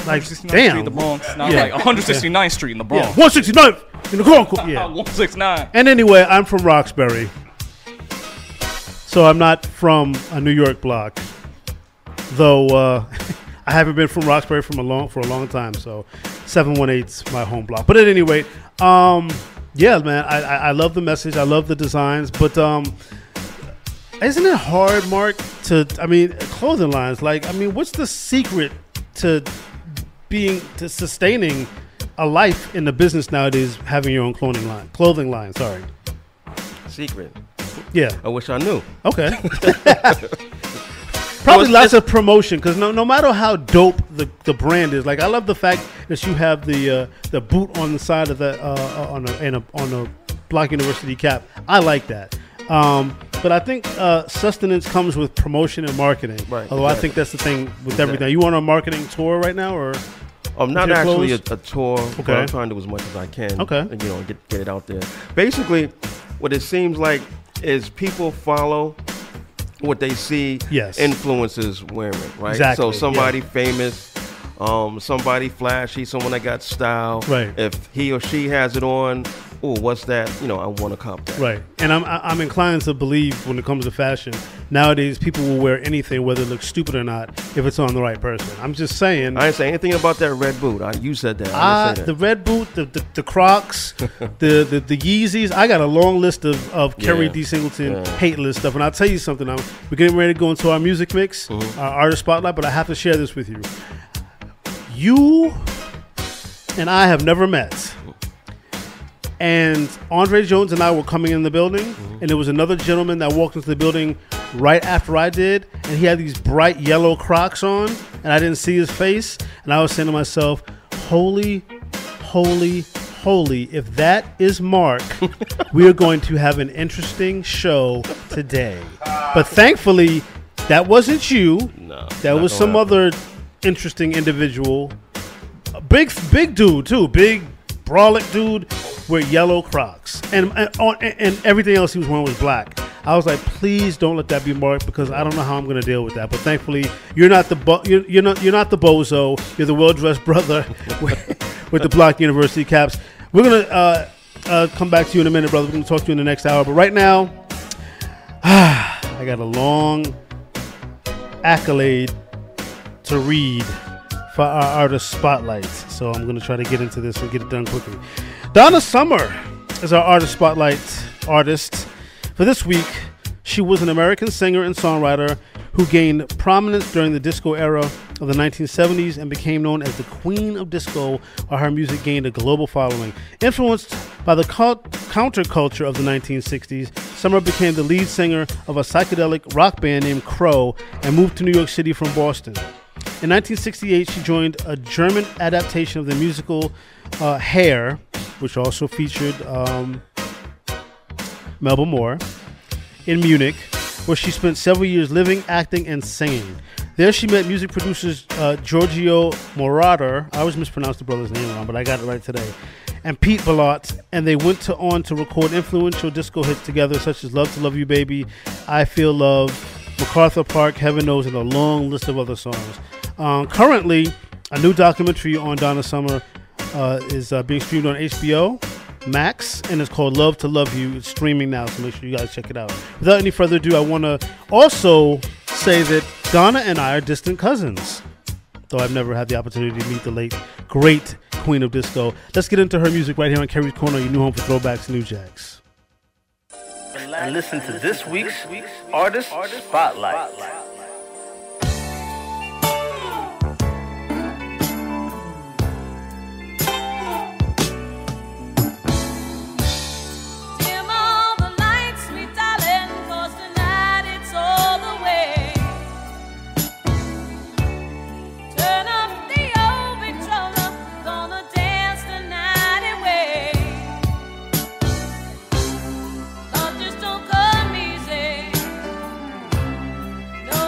[SPEAKER 5] damn.
[SPEAKER 7] Street in the Bronx. Now like 169th Street in the Bronx.
[SPEAKER 5] 169th in the Bronx. Yeah.
[SPEAKER 7] 169.
[SPEAKER 5] And anyway, I'm from Roxbury. So I'm not from a New York block. Though I haven't been from Roxbury for a long time, so 718's my home block. But at any rate, yeah, man, I love the message, I love the designs, but isn't it hard, Mark? Clothing lines. What's the secret to sustaining a life in the business nowadays? Having your own clothing line. Sorry.
[SPEAKER 19] Secret.
[SPEAKER 5] Yeah.
[SPEAKER 19] I wish I knew.
[SPEAKER 5] Okay. Probably lots of promotion, because no matter how dope the brand is, like I love the fact that you have the boot on the side of the on a Block University cap. I like that. But I think sustenance comes with promotion and marketing. Right. Although I think that's the thing with everything. You on a marketing tour right now, or?
[SPEAKER 19] Not actually a tour. Okay. But I'm trying to do as much as I can.
[SPEAKER 5] Okay.
[SPEAKER 19] And, get it out there. Basically, what it seems like is people follow what they see influencers wearing, right?
[SPEAKER 5] Exactly.
[SPEAKER 19] So somebody famous, somebody flashy, someone that got style.
[SPEAKER 5] Right.
[SPEAKER 19] If he or she has it on, what's that? I want to cop that.
[SPEAKER 5] Right. And I'm inclined to believe when it comes to fashion, nowadays people will wear anything, whether it looks stupid or not, if it's on the right person. I'm just saying.
[SPEAKER 19] I didn't say anything about that red boot. You said that. I didn't say that.
[SPEAKER 5] The red boot, the Crocs, the Yeezys. I got a long list of Kerry D. Singleton hate list stuff. And I'll tell you something. We're getting ready to go into our music mix, our artist spotlight, but I have to share this with you. You and I have never met. And Andre Jones and I were coming in the building, and there was another gentleman that walked into the building right after I did, and he had these bright yellow Crocs on, and I didn't see his face, and I was saying to myself, holy, holy, holy, if that is Mark, we are going to have an interesting show today. But thankfully, that wasn't you.
[SPEAKER 19] No.
[SPEAKER 5] That was some other interesting individual. A big dude, too. Big, brolic dude. With yellow Crocs, and everything else he was wearing was black. I was like, please don't let that be Mark, because I don't know how I'm going to deal with that. But thankfully, you're not the you're not the bozo. You're the well-dressed brother with the Block University caps. We're gonna come back to you in a minute, brother. We're gonna talk to you in the next hour. But right now, I got a long accolade to read for our artist spotlight. So I'm gonna try to get into this and get it done quickly. Donna Summer is our artist spotlight artist. For this week, she was an American singer and songwriter who gained prominence during the disco era of the 1970s and became known as the Queen of Disco, while her music gained a global following. Influenced by the counterculture of the 1960s, Summer became the lead singer of a psychedelic rock band named Crow and moved to New York City from Boston. In 1968, she joined a German adaptation of the musical Hair, which also featured Melba Moore, in Munich, where she spent several years living, acting, and singing. There she met music producers Giorgio Moroder, I always mispronounce the brother's name wrong, but I got it right today, and Pete Bellot, and they went on to record influential disco hits together, such as Love to Love You Baby, I Feel Love, MacArthur Park, Heaven Knows, and a long list of other songs. Currently, a new documentary on Donna Summer is being streamed on HBO Max, and it's called Love to Love You. It's streaming now, so make sure you guys check it out. Without any further ado, I want to also say that Donna and I are distant cousins, though I've never had the opportunity to meet the late, great Queen of Disco. Let's get into her music right here on Kerry's Corner, your new home for throwbacks and new jacks.
[SPEAKER 1] The
[SPEAKER 2] and listen to this week's Artist Spotlight.
[SPEAKER 3] Dim all the lights, sweet darling, 'cause tonight it's all the way. Turn up the old Victrola, gonna dance the night away. Love just don't come easy. No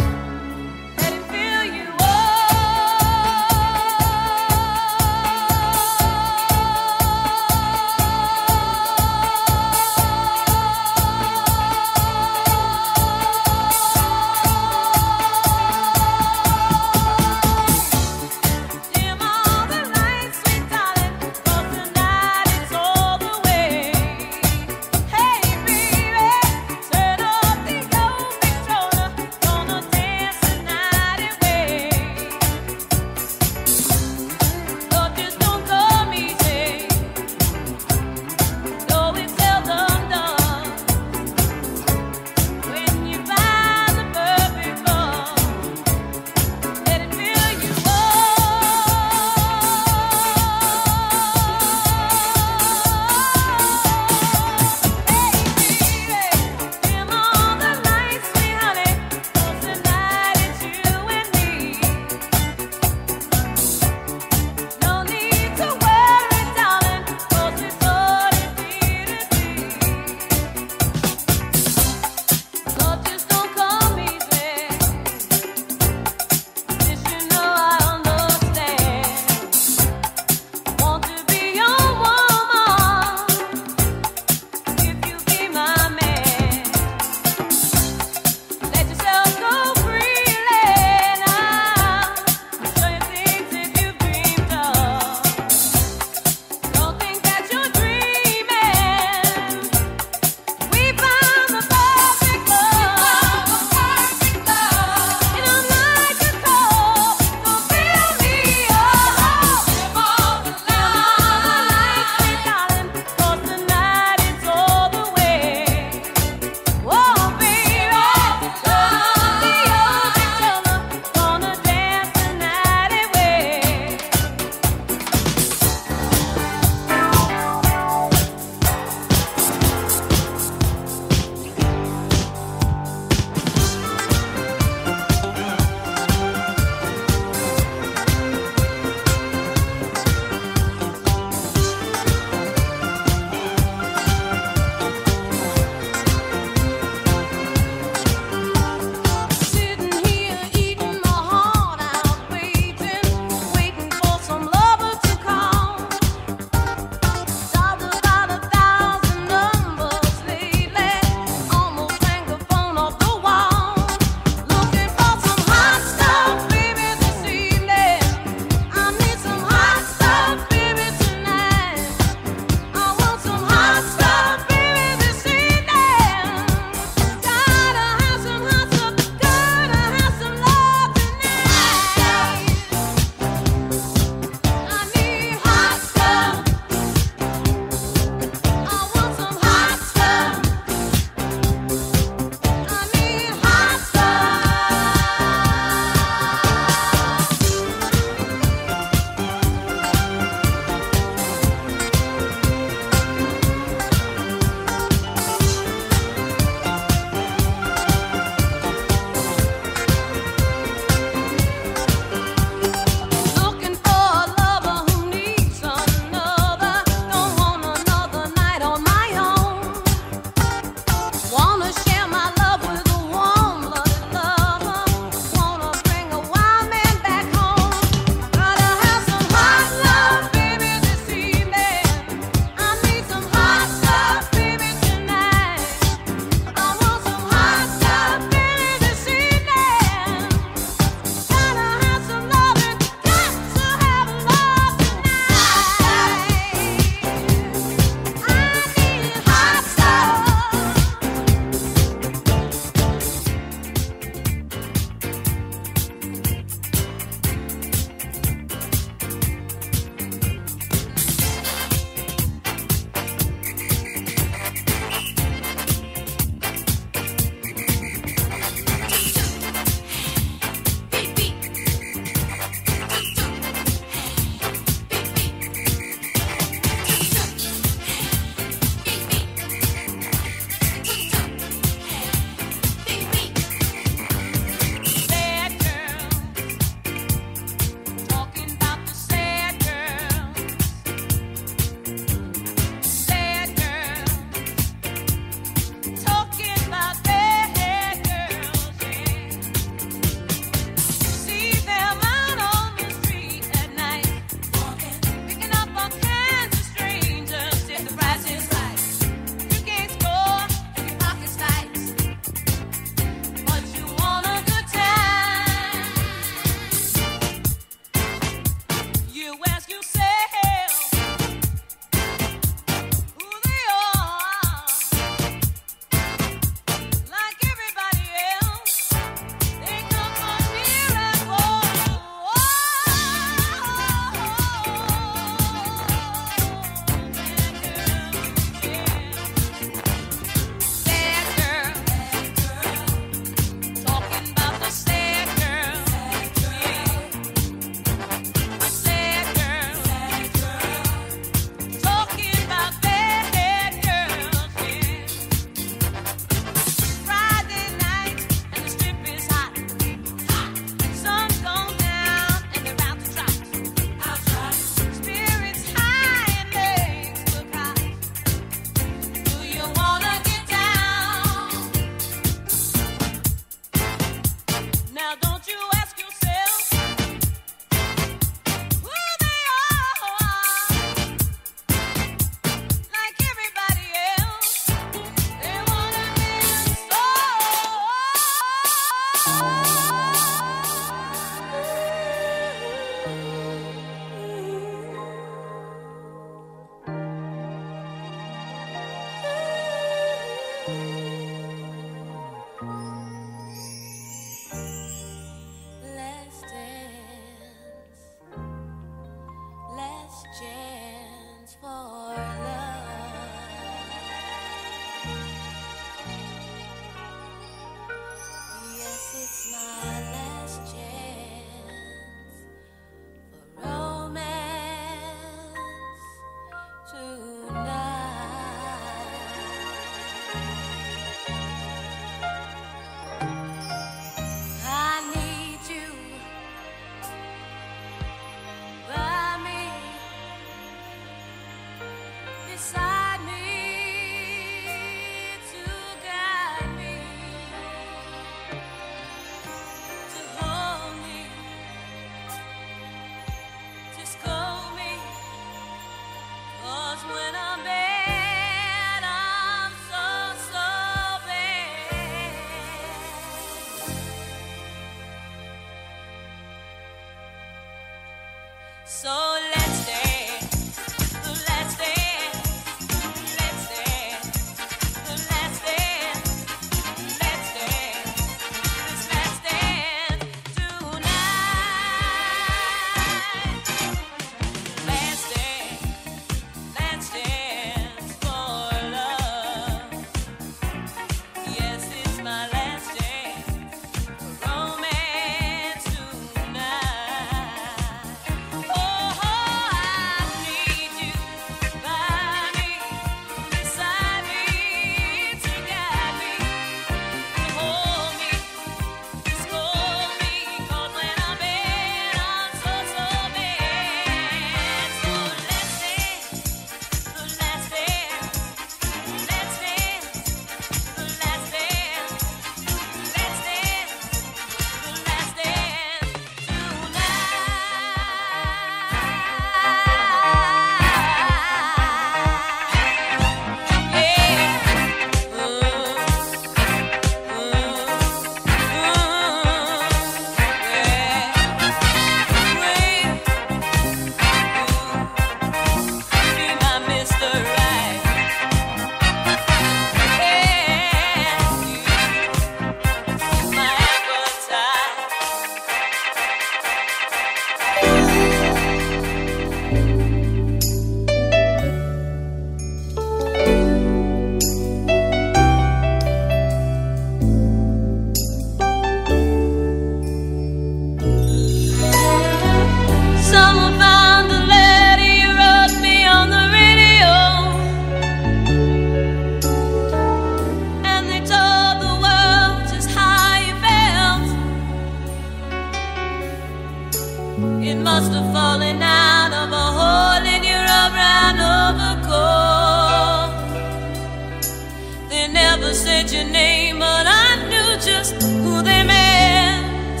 [SPEAKER 3] their name, but I knew just who they meant.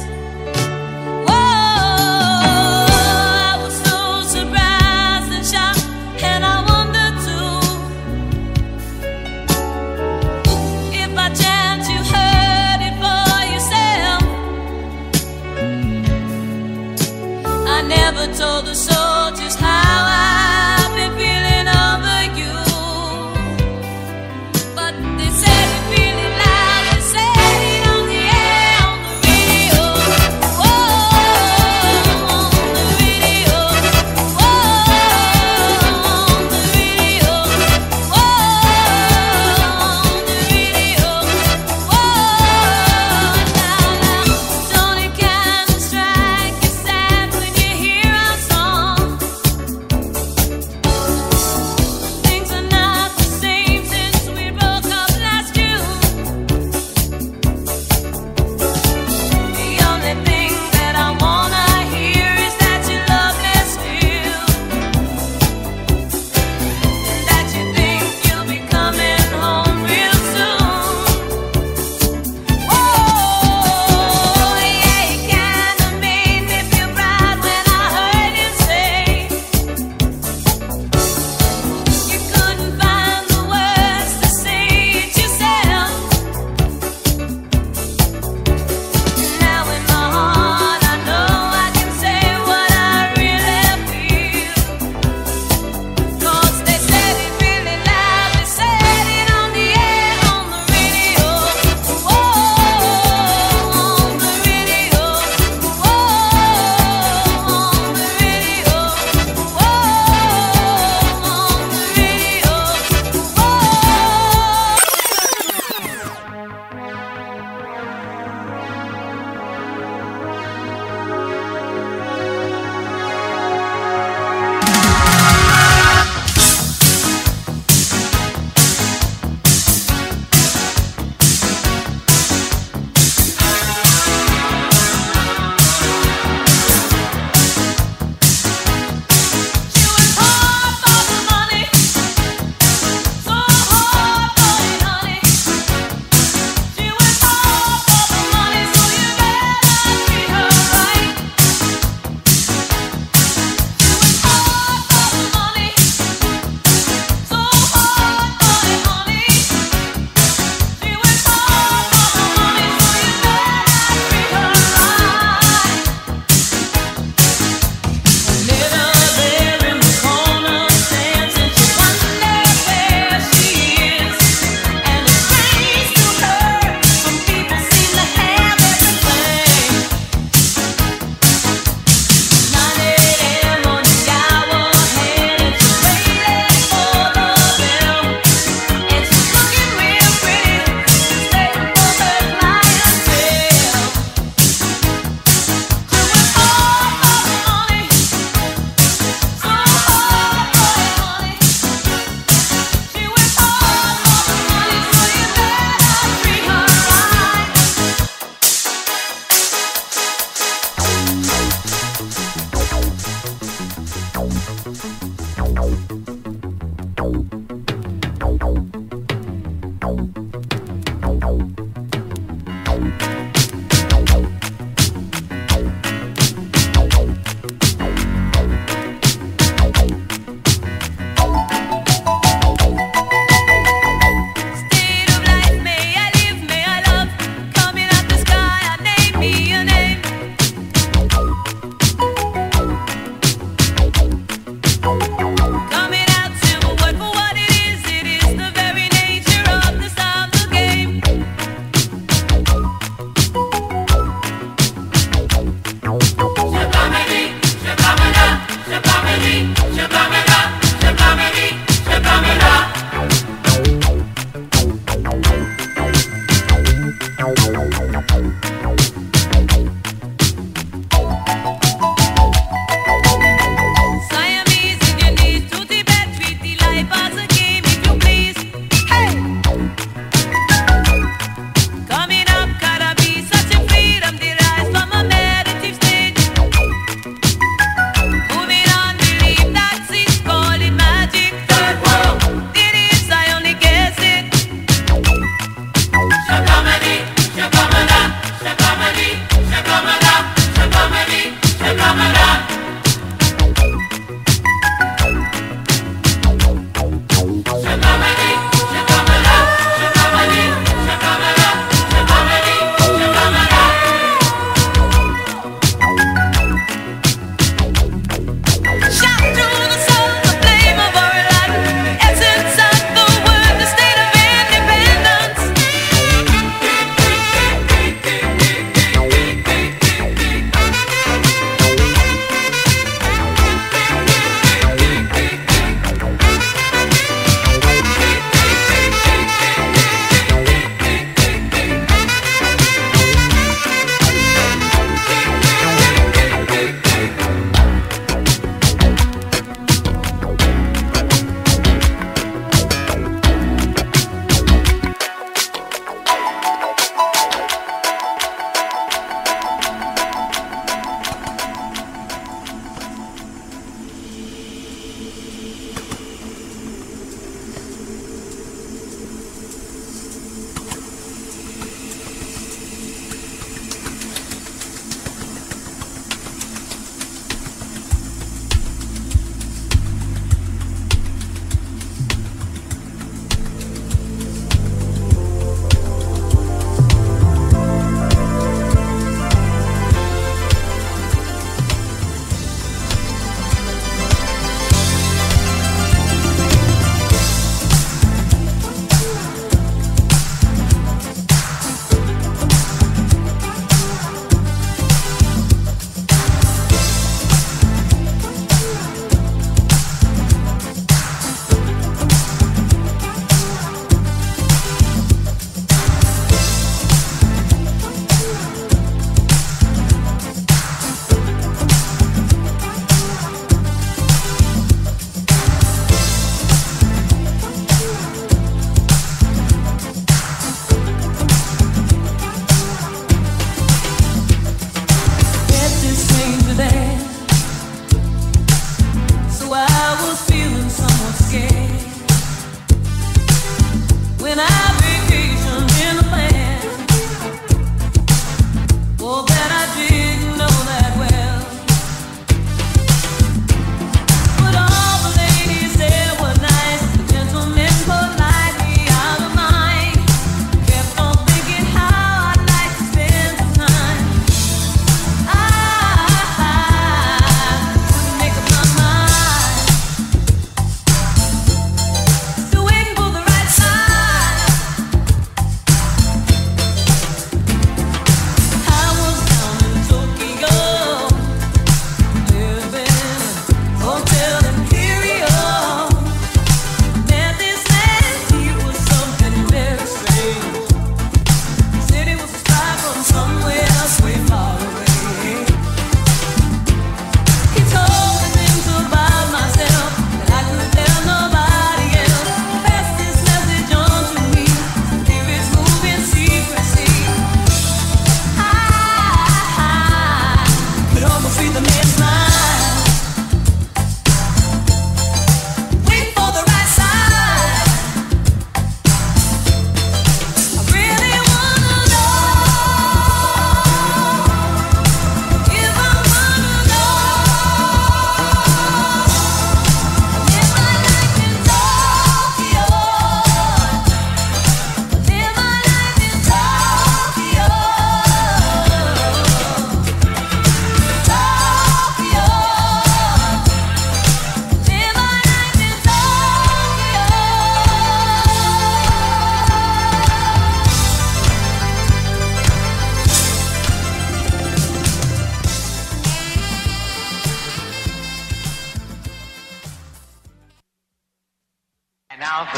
[SPEAKER 3] Whoa, I was so surprised and shocked, and I wondered too if by chance you heard it for yourself. I never told the soul just how I've been feeling over you. But they said it really loud, they said it on the air, on the radio. Whoa, on the radio. Whoa, on the radio. Whoa, on the radio. Whoa, now, don't it kind of strike you sad when you hear our song? Things are not the same since we broke up last June. The only thing that I wanna hear is that you love me still, and that you think you'll be coming home real soon. Oh, yeah, you kinda made me feel proud when I heard you say you couldn't find the words to say it yourself. Now in my heart I know I can say what I really feel. 'Cause they said it really loud, they said it on the air, on the radio. Whoa, on the radio. Whoa, on the radio. Whoa, on the radio.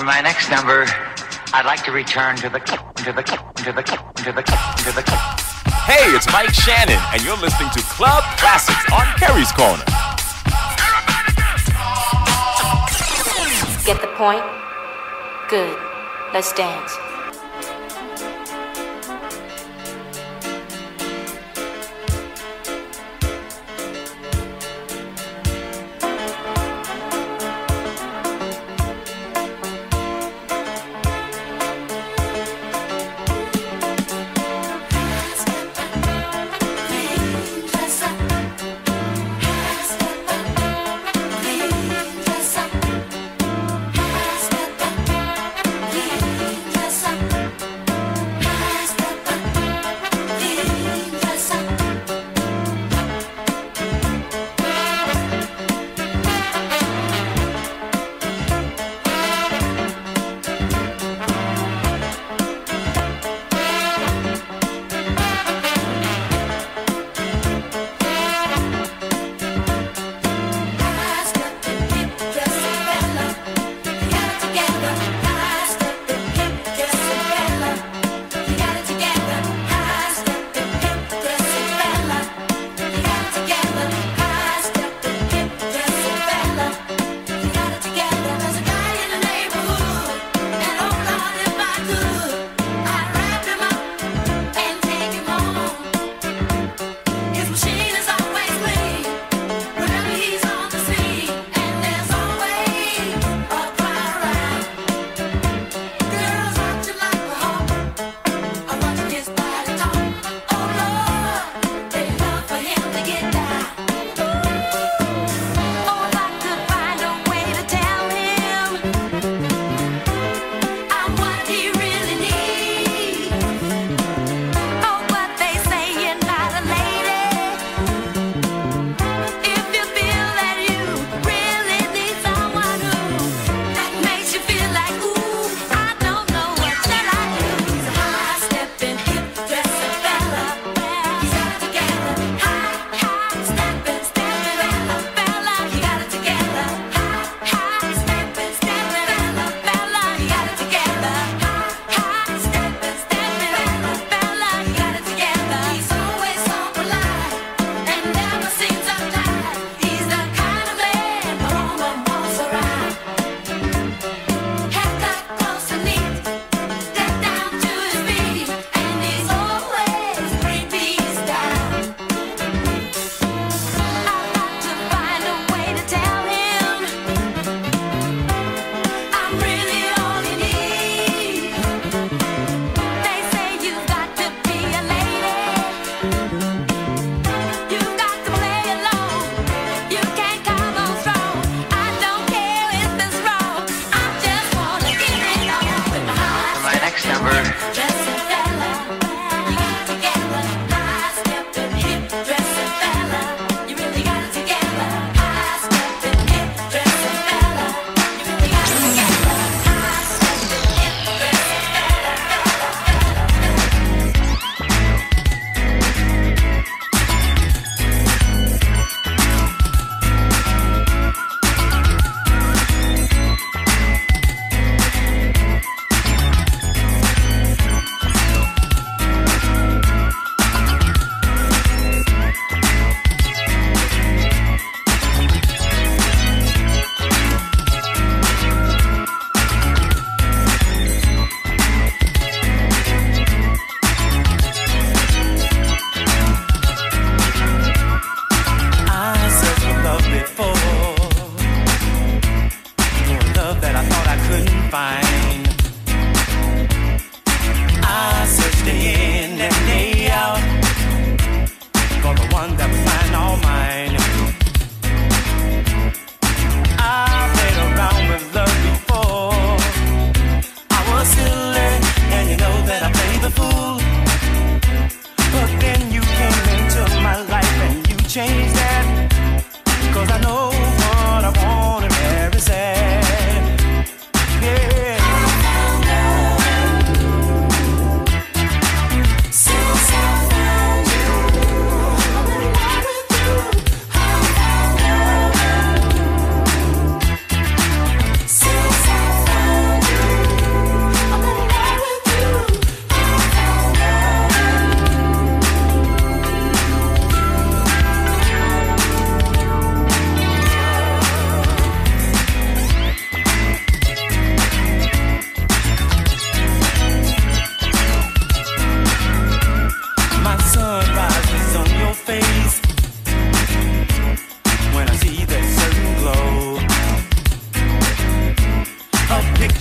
[SPEAKER 9] my next number, I'd like to return to the.
[SPEAKER 22] Hey, it's Mike Shannon, and you're listening to Club Classics on Kerry's Corner.
[SPEAKER 23] Get the point? Good. Let's dance.
[SPEAKER 3] Dress up.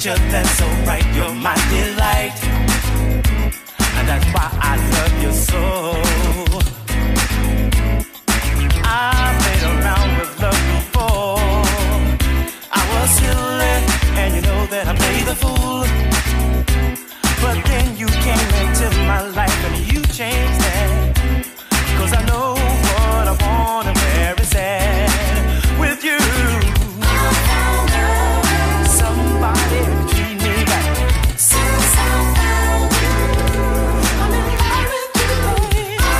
[SPEAKER 11] future that's so bright. You're my delight, and that's why I love you so. I played around with love before. I was silly, and you know that I played the fool. But then you came into my life and you changed that. 'Cause I know what I want and where it's at with you. Somebody treat me right. Since I found you, I'm in love with you, baby.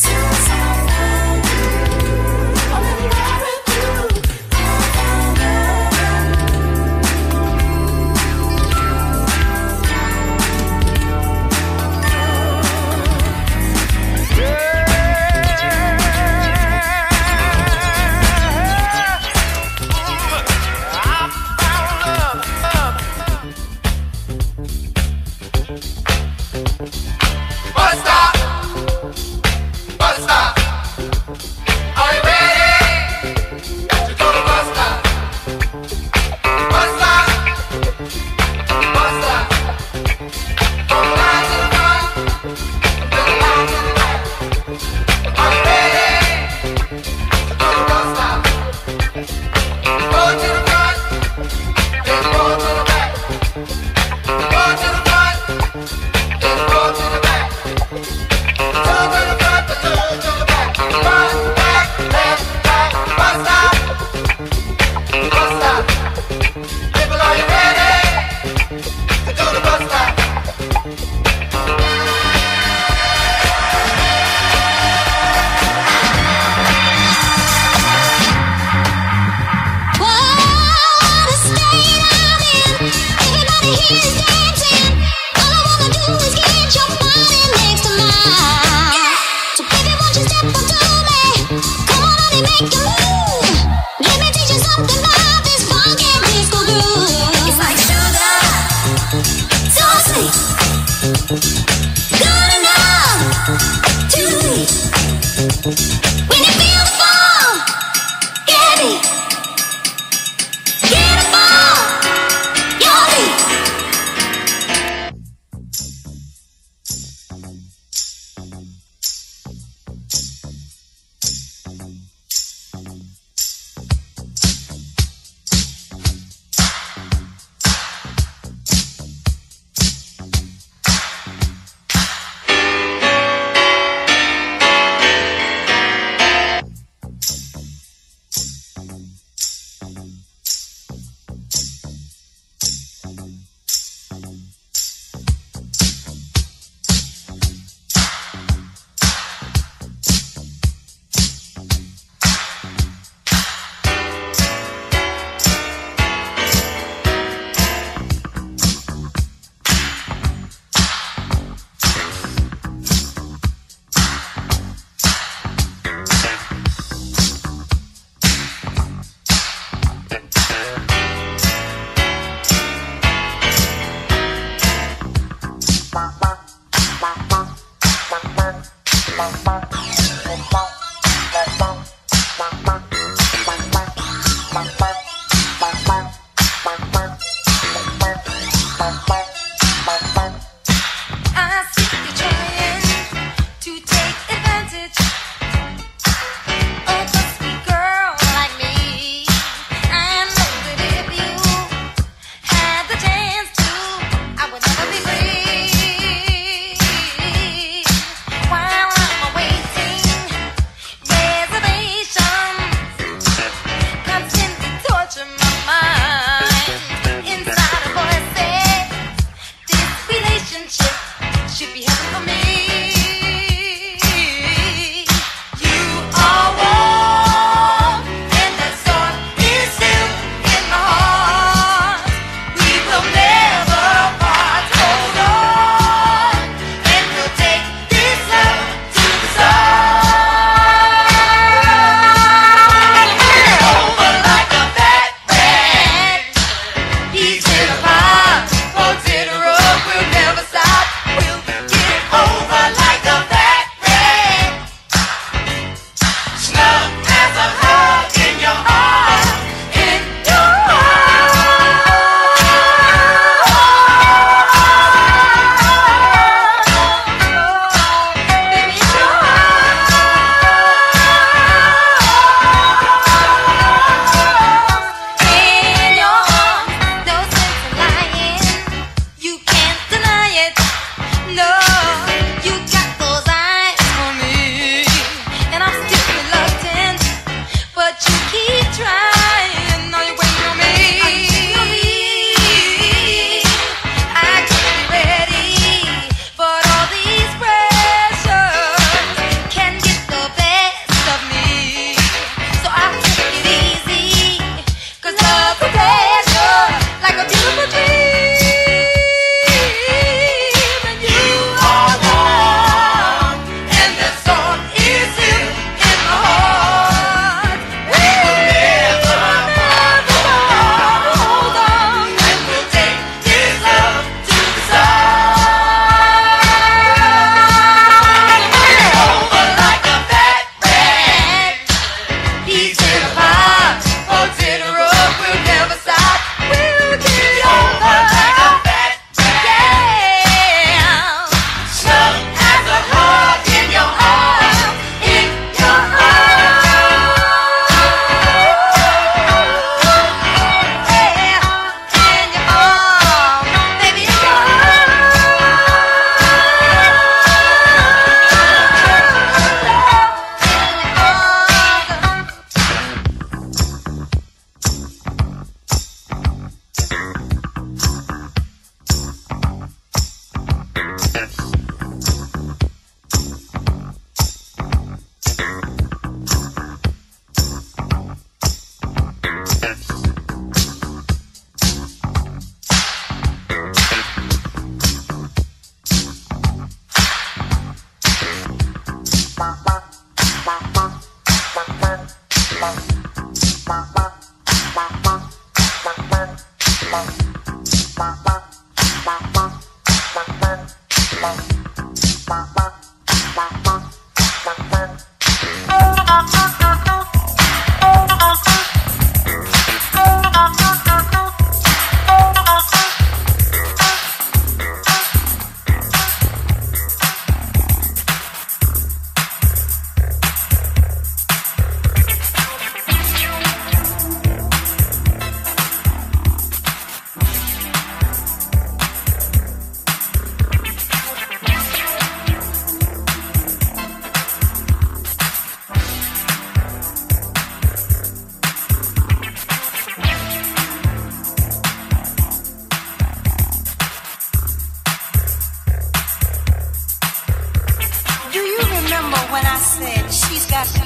[SPEAKER 11] Since I found you, I'm in love with you.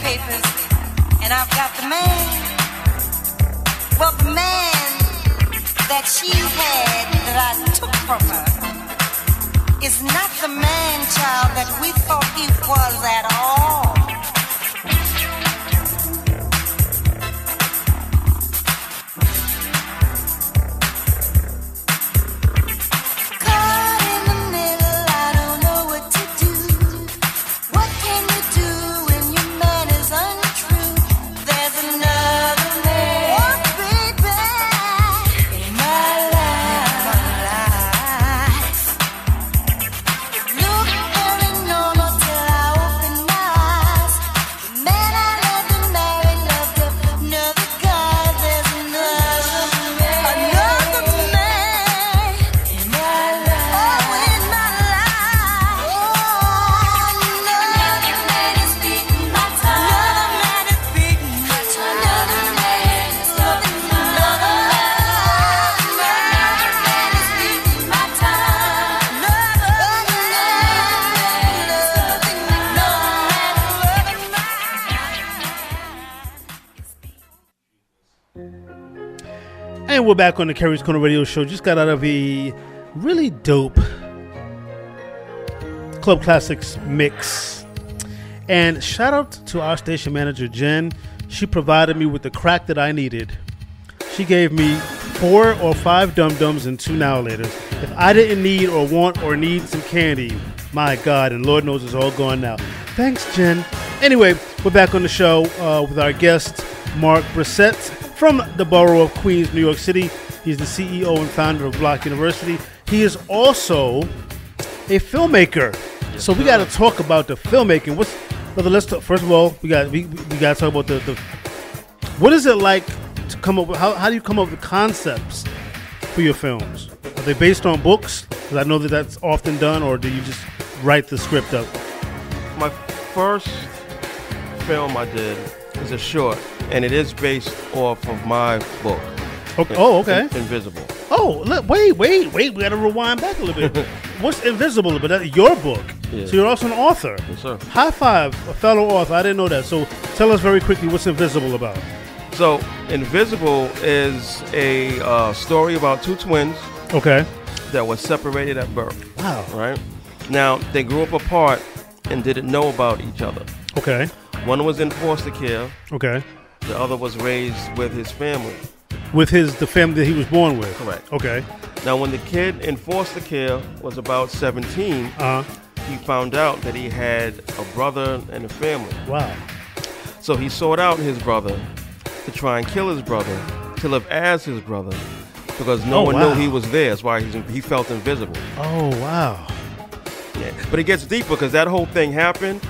[SPEAKER 10] papers, and I've got the man. Well, the man that she had that I took from her is not the man, child, that we thought he was at all. Caught in the middle, I don't know what to do. What can you do when your man is untrue? There's another man, oh, baby, in my life. Look very normal till I open my eyes. The man I loved and married loved another guy. There's another man in my life. Oh, in my life. Oh, another man is beating my time. Another man is beating my time. Another man is loving another man. Another man is beating my time. Another man is loving
[SPEAKER 5] And we're back on the Kerry's Corner Radio Show. Just got out of a really dope Club Classics mix. And shout out to our station manager, Jen. She provided me with the crack that I needed. She gave me 4 or 5 dum-dums and 2 now-laters. If I didn't need or want or need some candy, my God, and Lord knows it's all gone now. Thanks, Jen. Anyway, we're back on the show with our guest, Marc Brissett, from the borough of Queens, New York City. He's the CEO and founder of Block University. He is also a filmmaker. So we got to talk about the filmmaking. Brother, let's talk. First of all, we got to talk about the what is it like to come up with, how do you come up with concepts for your films? Are they based on books? Because I know that that's often done, or do you just write the script up?
[SPEAKER 19] My first film I did is a short, and it is based off of my book.
[SPEAKER 5] Okay. Oh, okay.
[SPEAKER 19] Invisible.
[SPEAKER 5] Oh, wait. We got to rewind back a little bit. What's Invisible? But that's your book.
[SPEAKER 19] Yeah.
[SPEAKER 5] So you're also an author.
[SPEAKER 19] Yes, sir.
[SPEAKER 5] High five, a fellow author. I didn't know that. So tell us very quickly what's Invisible about.
[SPEAKER 19] So Invisible is a story about 2 twins.
[SPEAKER 5] Okay.
[SPEAKER 19] That were separated at birth.
[SPEAKER 5] Wow.
[SPEAKER 19] Right? Now, they grew up apart and didn't know about each other.
[SPEAKER 5] Okay.
[SPEAKER 19] One was in foster care.
[SPEAKER 5] Okay.
[SPEAKER 19] The other was raised with his family.
[SPEAKER 5] With the family that he was born with?
[SPEAKER 19] Correct.
[SPEAKER 5] Okay.
[SPEAKER 19] Now, when the kid in foster care was about 17, he found out that he had a brother and a family.
[SPEAKER 5] Wow.
[SPEAKER 19] So he sought out his brother to try and kill his brother, to live as his brother, because no one knew he was there. That's why he felt invisible.
[SPEAKER 5] Oh, wow.
[SPEAKER 19] Yeah. But it gets deeper because that whole thing happened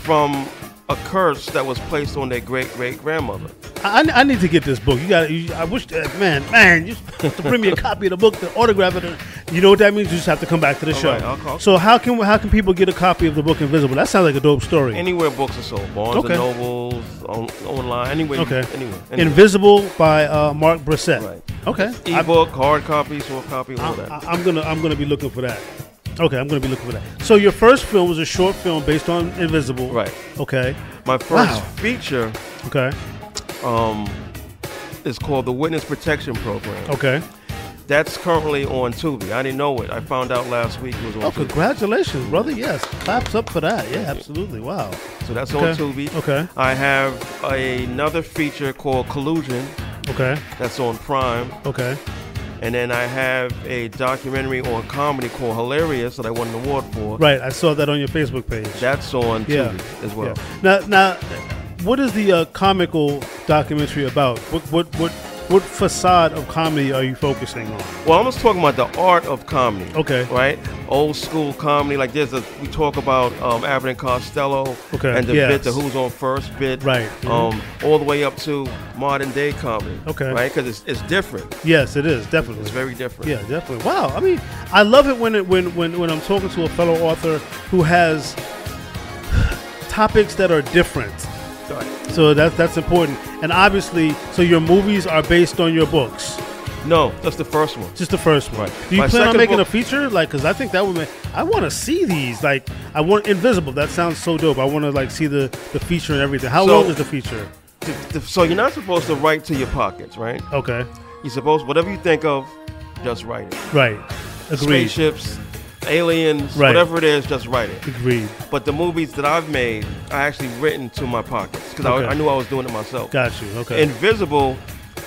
[SPEAKER 19] from a curse that was placed on their great-great-grandmother.
[SPEAKER 5] I need to get this book. I wish, man, you have to bring me a copy of the book, to autograph it. You know what that means? You just have to come back to the show.
[SPEAKER 19] Right, I'll call.
[SPEAKER 5] So how can people get a copy of the book Invisible? That sounds like a dope story.
[SPEAKER 19] Anywhere books are sold, Barnes and Nobles, online, anywhere.
[SPEAKER 5] Okay.
[SPEAKER 19] Anywhere.
[SPEAKER 5] Invisible by Marc Brissett.
[SPEAKER 19] Right.
[SPEAKER 5] Okay.
[SPEAKER 19] Ebook, hard copy, soft copy, all that.
[SPEAKER 5] I'm gonna be looking for that. Okay, I'm gonna be looking for that. So your first film was a short film based on Invisible.
[SPEAKER 19] Right.
[SPEAKER 5] Okay.
[SPEAKER 19] My first feature.
[SPEAKER 5] Okay.
[SPEAKER 19] Is called the Witness Protection Program.
[SPEAKER 5] Okay.
[SPEAKER 19] That's currently on Tubi. I didn't know it. I found out last week it was on Tubi.
[SPEAKER 5] Congratulations, brother. Yes. Claps up for that. Yeah, absolutely. Wow.
[SPEAKER 19] So that's on Tubi.
[SPEAKER 5] Okay.
[SPEAKER 19] I have another feature called Collusion.
[SPEAKER 5] Okay.
[SPEAKER 19] That's on Prime.
[SPEAKER 5] Okay.
[SPEAKER 19] And then I have a documentary on comedy called Hilarious that I won an award for.
[SPEAKER 5] Right. I saw that on your Facebook page.
[SPEAKER 19] That's on Tubi as well.
[SPEAKER 5] Yeah. Now, what is the comical documentary about? What facade of comedy are you focusing on?
[SPEAKER 19] Well, I'm just talking about the art of comedy.
[SPEAKER 5] Okay.
[SPEAKER 19] Right? Old school comedy. Like we talk about Abbott and Costello.
[SPEAKER 5] Okay.
[SPEAKER 19] And the bit, the Who's on First bit.
[SPEAKER 5] Right.
[SPEAKER 19] All the way up to modern day comedy.
[SPEAKER 5] Okay.
[SPEAKER 19] Right? Because it's different.
[SPEAKER 5] Yes, it is. Definitely.
[SPEAKER 19] It's very different.
[SPEAKER 5] Yeah, definitely. Wow. I mean, I love it when I'm talking to a fellow author who has topics that are different.
[SPEAKER 19] Right.
[SPEAKER 5] So that's important. And obviously, so your movies are based on your books.
[SPEAKER 19] No, that's the first one.
[SPEAKER 5] Just the first one.
[SPEAKER 19] Right.
[SPEAKER 5] Do you
[SPEAKER 19] My
[SPEAKER 5] plan on
[SPEAKER 19] second
[SPEAKER 5] making
[SPEAKER 19] book-
[SPEAKER 5] a feature? Like, because I think that would make. I want to see these. Like, I want Invisible. That sounds so dope. I want to like see the feature and everything. How long is the feature?
[SPEAKER 19] So you're not supposed to write to your pockets, right?
[SPEAKER 5] Okay.
[SPEAKER 19] You're supposed, whatever you think of, just write it.
[SPEAKER 5] Right. Agreed.
[SPEAKER 19] Spaceships, aliens,
[SPEAKER 5] Right.
[SPEAKER 19] whatever it is, just write it.
[SPEAKER 5] Agreed.
[SPEAKER 19] But the movies that I've made, I actually written to my pockets because
[SPEAKER 5] Okay.
[SPEAKER 19] I knew I was doing it myself.
[SPEAKER 5] Got you. Okay.
[SPEAKER 19] Invisible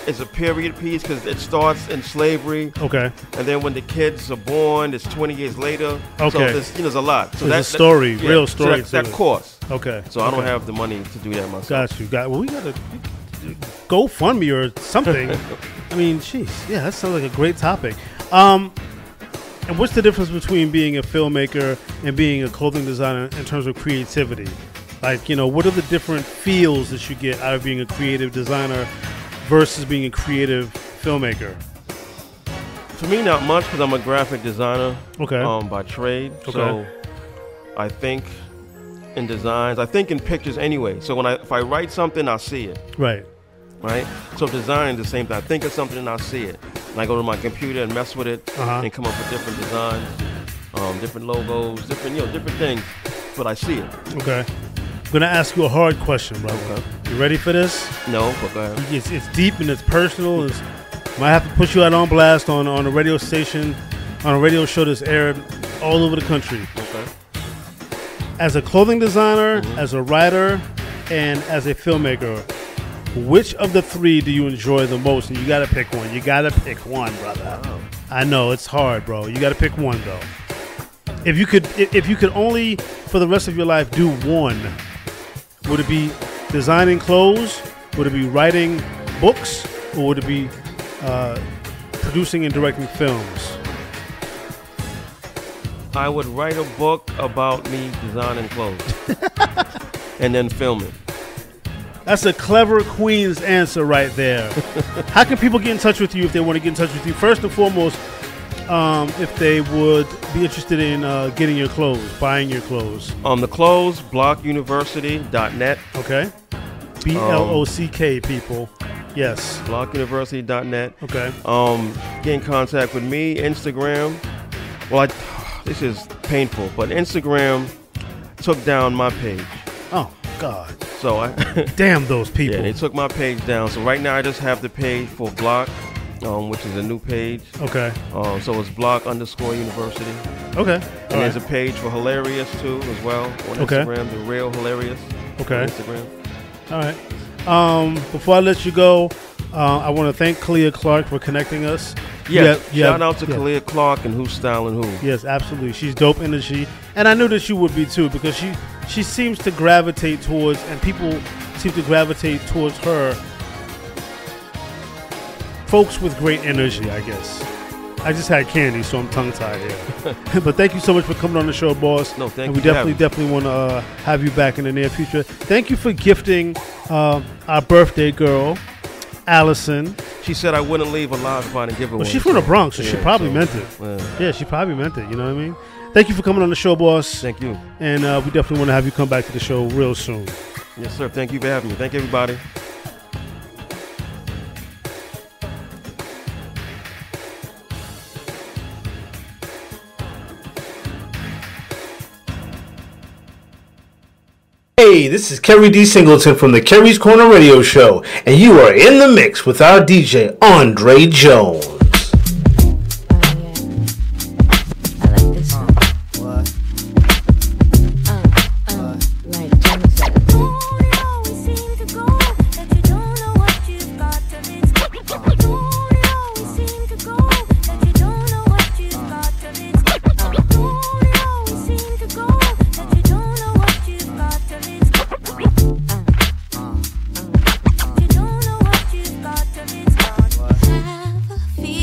[SPEAKER 19] is a period piece because it starts in slavery.
[SPEAKER 5] Okay.
[SPEAKER 19] And then when the kids are born, it's 20 years later. So
[SPEAKER 5] Okay.
[SPEAKER 19] there's a lot. So
[SPEAKER 5] There's a story, real
[SPEAKER 19] so
[SPEAKER 5] story.
[SPEAKER 19] that
[SPEAKER 5] to it.
[SPEAKER 19] costs.
[SPEAKER 5] Okay.
[SPEAKER 19] So I don't
[SPEAKER 5] Okay.
[SPEAKER 19] have the money to do that myself.
[SPEAKER 5] Got you. Well, we got to GoFundMe or something. I mean, jeez. Yeah, that sounds like a great topic. And what's the difference between being a filmmaker and being a clothing designer in terms of creativity? Like, what are the different feels that you get out of being a creative designer versus being a creative filmmaker?
[SPEAKER 19] For me, not much because I'm a graphic designer.
[SPEAKER 5] Okay.
[SPEAKER 19] By trade.
[SPEAKER 5] Okay.
[SPEAKER 19] So I think in designs. I think in pictures anyway. So if I write something, I see it.
[SPEAKER 5] Right.
[SPEAKER 19] Right. So design is the same thing. I think of something and I see it. And I go to my computer and mess with it and come up with different designs, different logos, different things. But I see it.
[SPEAKER 5] Okay. I'm gonna ask you a hard question, brother.
[SPEAKER 19] Okay.
[SPEAKER 5] You ready for this?
[SPEAKER 19] No, but go ahead.
[SPEAKER 5] It's deep and it's personal. Might have to put you out on blast on a radio station, on a radio show that's aired all over the country.
[SPEAKER 19] Okay.
[SPEAKER 5] As a clothing designer, as a writer, and as a filmmaker, which of the three do you enjoy the most? And you got to pick one. You got to pick one, brother.
[SPEAKER 19] Wow.
[SPEAKER 5] I know it's hard, bro. You got to pick one, though. If you could only for the rest of your life do one, would it be designing clothes? Would it be writing books? Or would it be producing and directing films?
[SPEAKER 19] I would write a book about me designing clothes and then film it.
[SPEAKER 5] That's a clever Queen's answer right there. How can people get in touch with you if they want to get in touch with you? First and foremost, if they would be interested in getting your clothes, buying your clothes.
[SPEAKER 19] The clothes, blockuniversity.net.
[SPEAKER 5] Okay. BLOCK, people. Yes.
[SPEAKER 19] Blockuniversity.net.
[SPEAKER 5] Okay.
[SPEAKER 19] Get in contact with me, Instagram. Well, this is painful, but Instagram took down my page.
[SPEAKER 5] Oh, God.
[SPEAKER 19] So
[SPEAKER 5] damn those people.
[SPEAKER 19] Yeah, they took my page down. So right now I just have the page for Block, which is a new page.
[SPEAKER 5] Okay.
[SPEAKER 19] So it's Block_University.
[SPEAKER 5] Okay.
[SPEAKER 19] And there's a page for Hilarious too as well on Instagram. The Real Hilarious.
[SPEAKER 5] Okay.
[SPEAKER 19] On Instagram.
[SPEAKER 5] All right. Before I let you go, I want to thank Kalia Clark for connecting us.
[SPEAKER 19] Yeah, shout out to Kalia Clark and Who's Styling Who.
[SPEAKER 5] Yes, absolutely. She's dope energy. And I knew that you would be too, because she seems to gravitate towards, and people seem to gravitate towards her, folks with great energy, I guess. I just had candy, so I'm tongue-tied here. But thank you so much for coming on the show, boss.
[SPEAKER 19] No, thank
[SPEAKER 5] and
[SPEAKER 19] you.
[SPEAKER 5] We definitely want to have you back in the near future. Thank you for gifting our birthday girl, Allison.
[SPEAKER 19] She said I wouldn't leave alive if I didn't give her one.
[SPEAKER 5] Well, she's from the Bronx, so she probably meant it. Yeah, she probably meant it. You know what I mean? Thank you for coming on the show, boss.
[SPEAKER 19] Thank you.
[SPEAKER 5] And we definitely want to have you come back to the show real soon.
[SPEAKER 19] Yes, sir. Thank you for having me. Thank you, everybody.
[SPEAKER 12] Hey, this is Kerry D. Singleton from the Kerry's Corner Radio Show, and you are in the mix with our DJ, Andre Jones.
[SPEAKER 3] Feel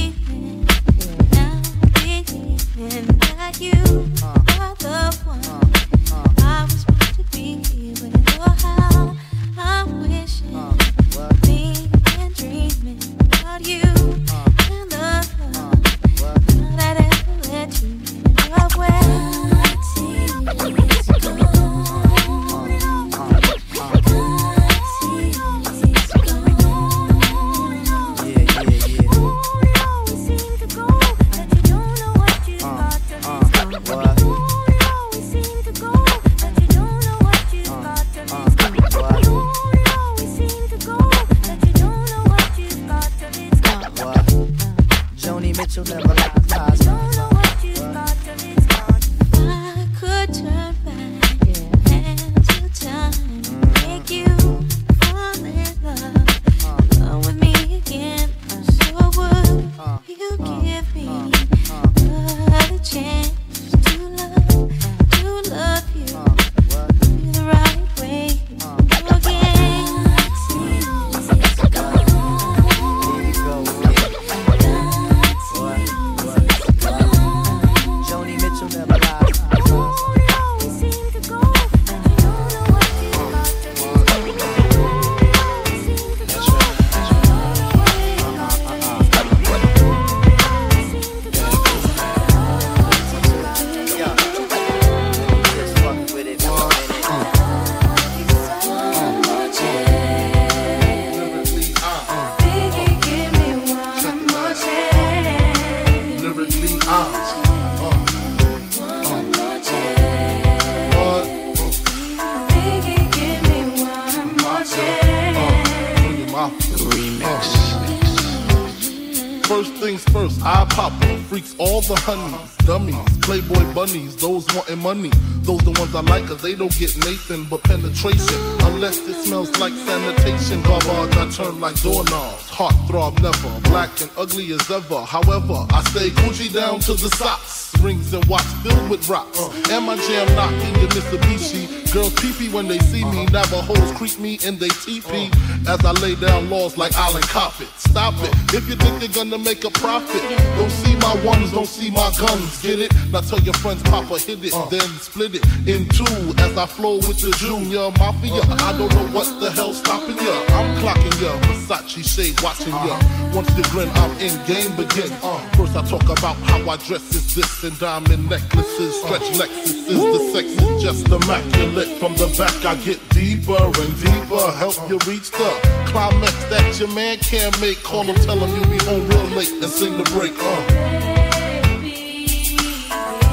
[SPEAKER 13] First things first, I pop them. Freaks all the honeys, dummies, playboy bunnies, those wanting money. Those the ones I like, cause they don't get Nathan but penetration. Unless it smells like sanitation. Garbage, I turn like doorknobs. Heartthrob never, black and ugly as ever. However, I stay Gucci down to the socks. Rings and watch filled with rocks. And my jam knocking your Mitsubishi. Girls pee-pee when they see me. Navajos creep me and they teepee. As I lay down laws like Island Coppet. Stop it, if you think they're gonna make a profit. Don't see my ones, don't see my guns. Get it? Now tell your friends Papa hit it. Then split it in two as I flow with the Junior Mafia. I don't know what the hell's stopping ya. I'm clocking ya, Versace shade watching ya. Once you grin, I'm in, game begin. First I talk about how I dress is this and diamond necklaces, stretch Lexuses. The sex is just immaculate. From the back I get deeper and deeper. Help you reach the climax that your man can't make. Call him, tell him you be home real late and sing the break.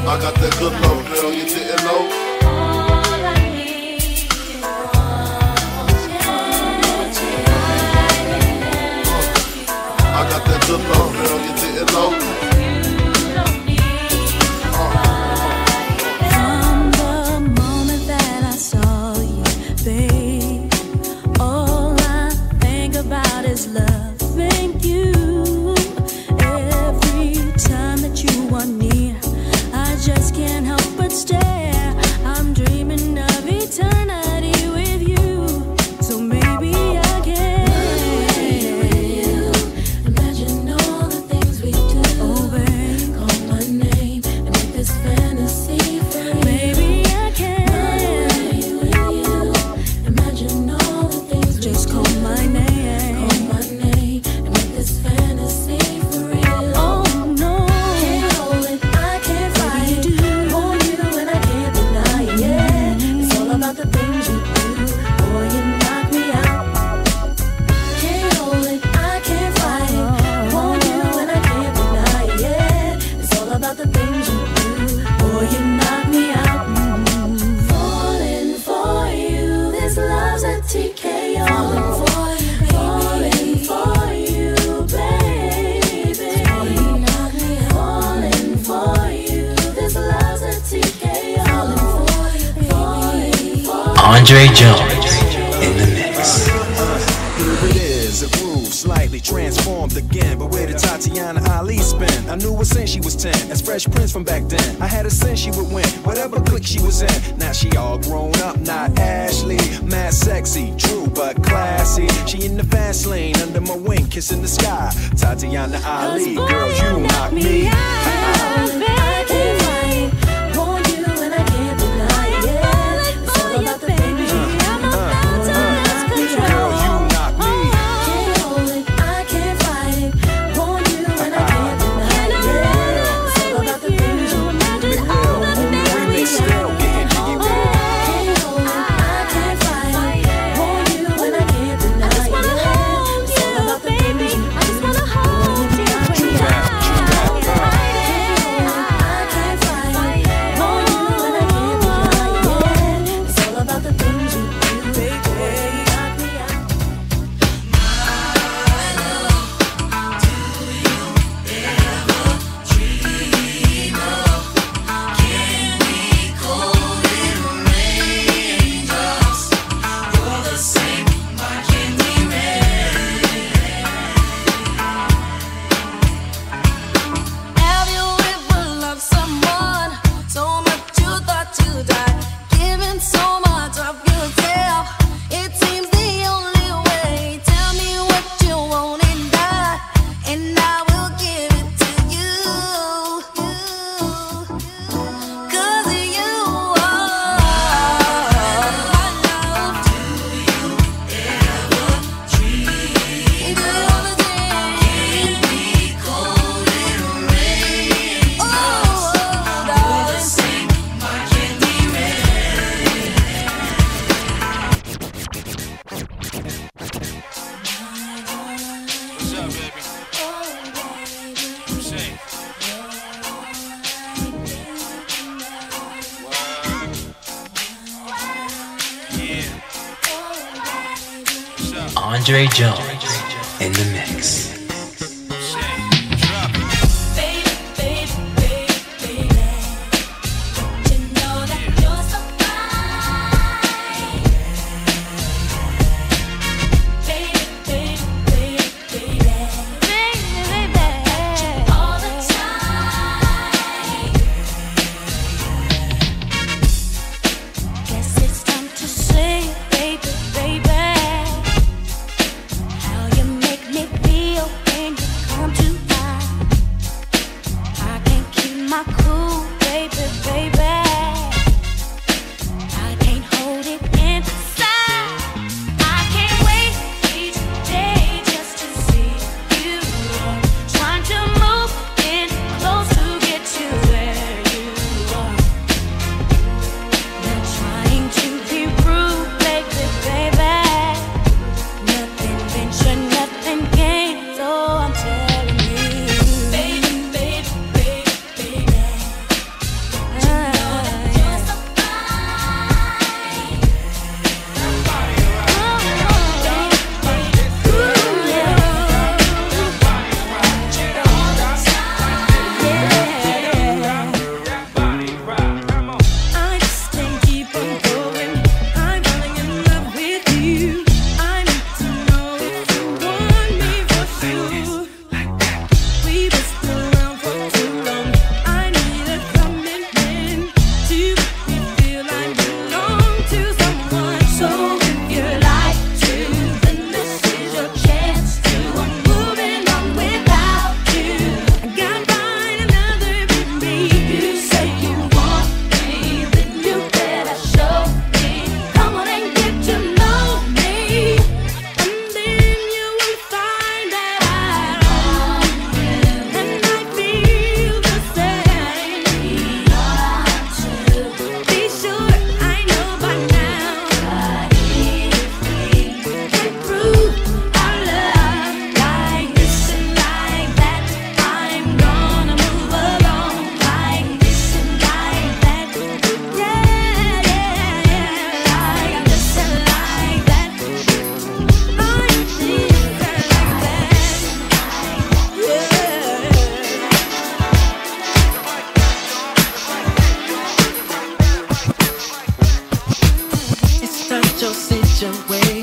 [SPEAKER 13] I got that good love, girl, you didn't know. I got that good love, girl, you didn't know.
[SPEAKER 3] From the moment that I saw you, babe, all I think about is loving you. Every time that you are near, I just can't help but stare. I'm dreaming of eternity with you, so maybe I can. Imagine all the things we do. Oh, babe, call my name and make this fantasy free. Maybe I can. Imagine all the things we just call my name. Call my name and make this fantasy for real. Oh no, can't hold it, I can't fight it. Want you and I can't deny it. Yeah, it's all about the things you do. Boy, you knock me out. Can't hold it, I can't fight it. Want you and I can't deny it. Yeah, it's all about the things you do. Boy, you knock me out. Falling for you, this love's a TKO. Falling for you, baby. Falling for you, this love's a TKO. Falling for you.
[SPEAKER 14] Andre Jones in the mix.
[SPEAKER 15] Here it is, it moves slightly transformed again. But where did Tatiana Ali spend? I knew her since she was 10, as Fresh Prince from back then. I had a sense she would win, whatever clique she was in. Now she all grown up, not Ashley. Mad sexy, true but classy. She in the fast lane, under my wing, kissing the sky. Tatiana Ali, girl, you knock me out.
[SPEAKER 3] I can't fight. Want you and I can't deny it. Yeah, it's all about the things you do. I'm about to lose control.
[SPEAKER 15] Girl, you knock me.
[SPEAKER 3] Can't hold it, I can't fight it. Want you and I can't deny it. Yeah, it's all about the things you do. Imagine all the things we
[SPEAKER 15] Still getting jiggy with it.
[SPEAKER 3] can't hold it, I can't fight it. Want you and I can't deny it. I just wanna hold you, baby. I just wanna hold you. Can't hold it, I
[SPEAKER 14] Andre Jones in the mix.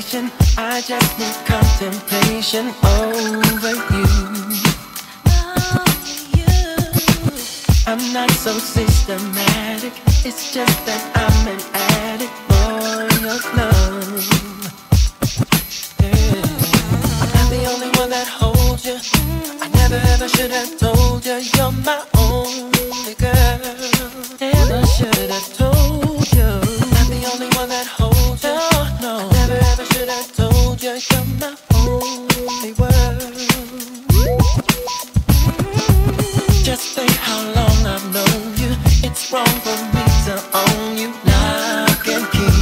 [SPEAKER 11] situation. I just need contemplation over you. I'm not so systematic. It's just that I'm an addict for your love. Yeah. I'm not the only one that holds you. I never ever should have told you you're my only girl. Never should have told you. I'm not the only one that holds you. No, I never ever should have told you you're my only world. Just think how long I've known you. It's wrong for me to own you. Lock and key.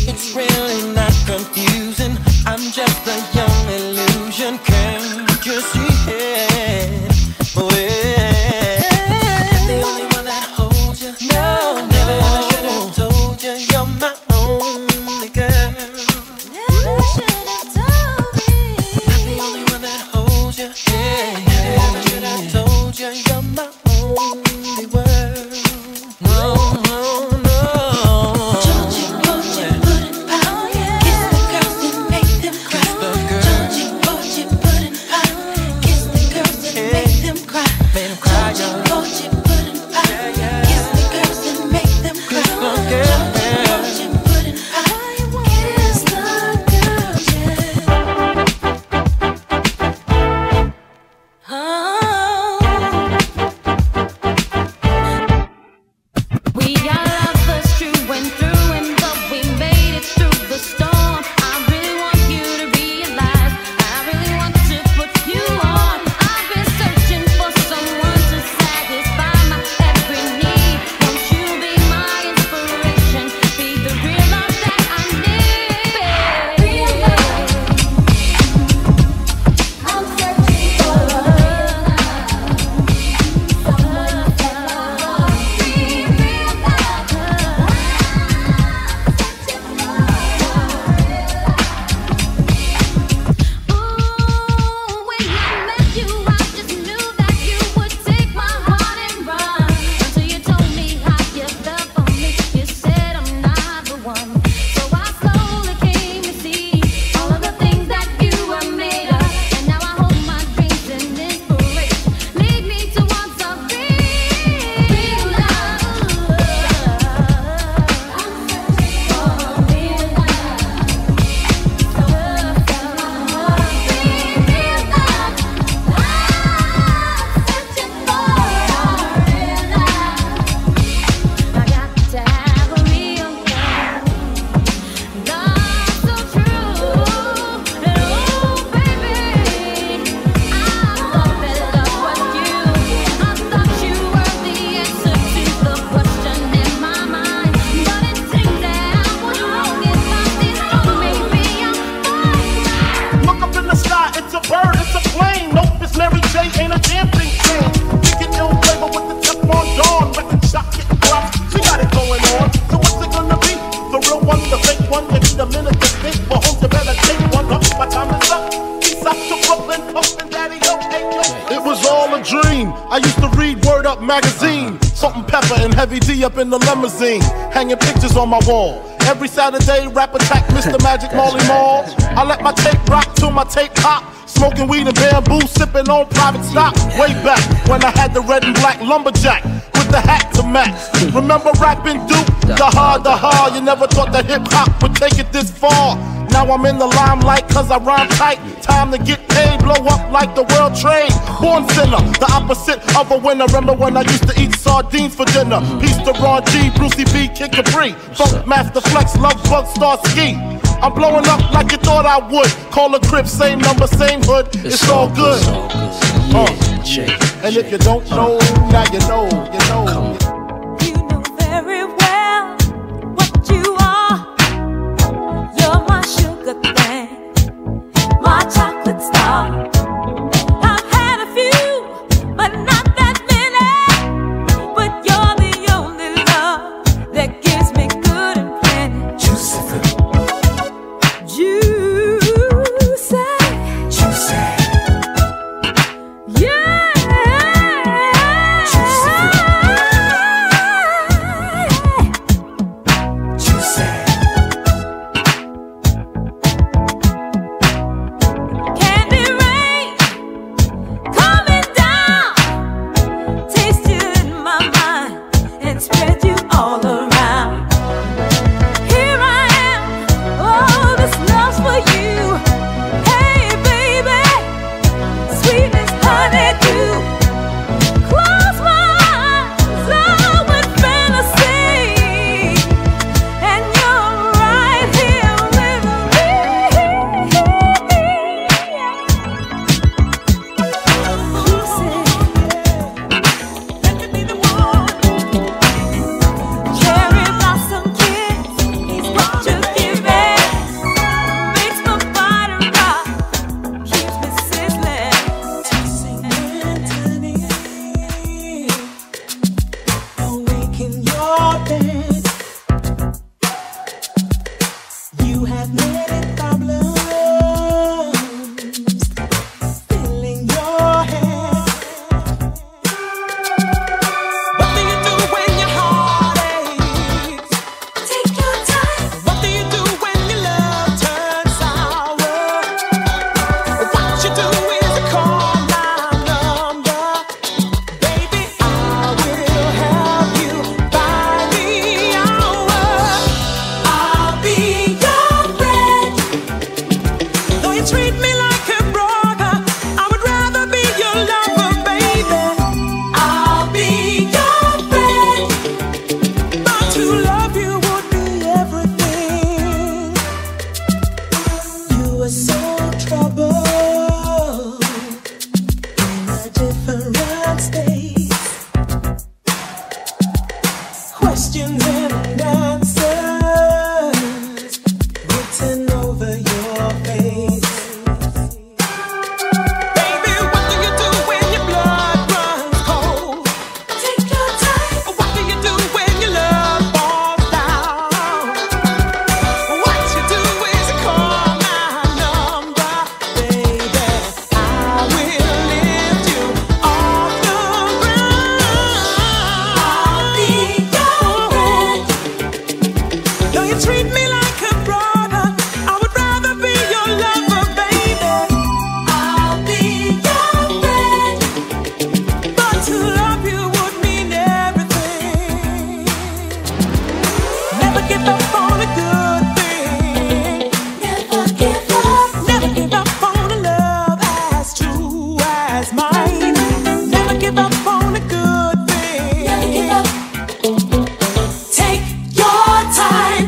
[SPEAKER 11] It's really not confusing. I'm just a young illusion. Can't you see it? Oh, yeah. I'm the only one that holds you. No, never ever should have told you you're my only girl. Never should have told me. I'm the only one that holds you. Yeah, never ever should have told you you're my only world. No, no, no. Don't you put your foot in power? Kiss the girls and make them cry. Don't you put your foot in power? Kiss the girls and make them cry. Don't you put your foot in power? Kiss the girls and make them cry. Don't you put your foot in power? Kiss the girls,
[SPEAKER 3] We are lovers true and through, and though we made it through the storm, I really want you to realize, I really want to put you on. I've been searching for someone to
[SPEAKER 13] dream. I used to read Word Up magazine. Salt and Pepper and Heavy D up in the limousine. Hanging pictures on my wall. Every Saturday, rap attack Mr. Magic Molly Mall. I let my tape rock till my tape pop. Smoking weed and bamboo, sipping on private stock. Way back when I had the red and black lumberjack with the hat to match. Remember rapping Duke? The hard. You never thought that hip hop would take it this far. Now I'm in the limelight cause I rhyme tight. Time to get paid, blow up like the world trade. Born sinner, the opposite of a winner. Remember when I used to eat sardines for dinner? Peace to Ron G, Brucey B, Kid Capri, Funk Master Flex, Love Bug, Star Ski. I'm blowing up like you thought I would. Call a crib, same number, same hood. It's all good. And if you don't know, now you know, you know.
[SPEAKER 3] You know very well what you are. You're my sugar thing, my chocolate star. I've had a few, but not that many. But you're the only love that gives me good and plenty. Juicy. Yeah. Candy rain coming down, taste you in my mind and spread you all around. Here I am, oh, this love's for you. Hey baby, sweet as honeydew. Close my eyes, oh, with fantasy, and you're right here with me. Cherry blossom kiss is what you give me. Makes my body rock, keeps me sizzling.
[SPEAKER 11] Awaken your bed. You have many problems filling your head. What do you do when your heart aches? Take your time. What do you do when your love turns sour? What you do is call my number. Baby, I will help you by the hour. I'll be your friend. Though you treat me like a brother, I would rather be your lover, baby. I'll be your friend. But to love you would be everything. You are so troubled in a different state. Questions and answers written over your face. Baby, what do you do when your blood runs cold? Take your time. What do you do when your love falls down? What you do is call my number, baby. I will lift you off the ground. I'll be your friend. Though you treat me like a brother, I would rather be your lover, baby. I'll be your friend. But to love you would mean everything. Never give up on a good thing. Never give up. Never give up on a love as true as mine. Never give up on a good thing. Never give up. Take your time.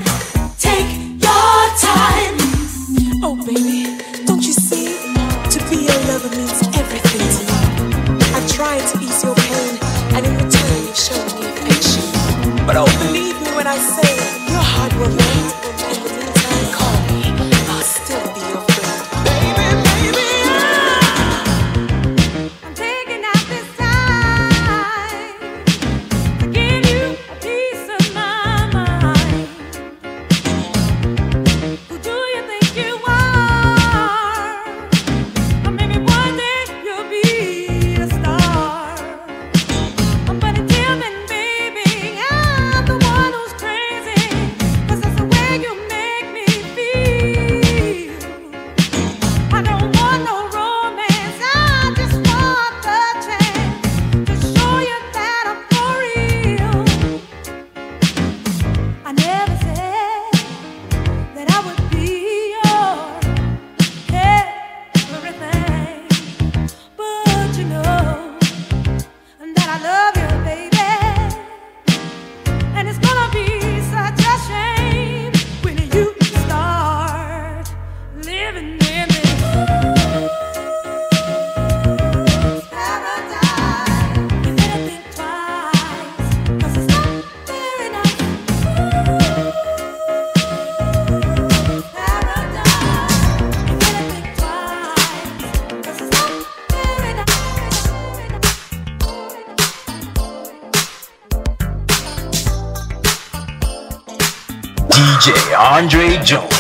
[SPEAKER 11] Take your time. Oh, baby, don't you see? To be your lover means everything to me. I've tried to ease your pain, and in return, you've shown me affection. But oh, believe me when I say your heart will mend. In the meantime, call me. I'll still be your friend. Baby, baby,
[SPEAKER 3] I'm taking out this time to give you a piece of my mind. Who do you think you are? Or maybe one day you'll be a star.
[SPEAKER 2] DJ Andre Jones.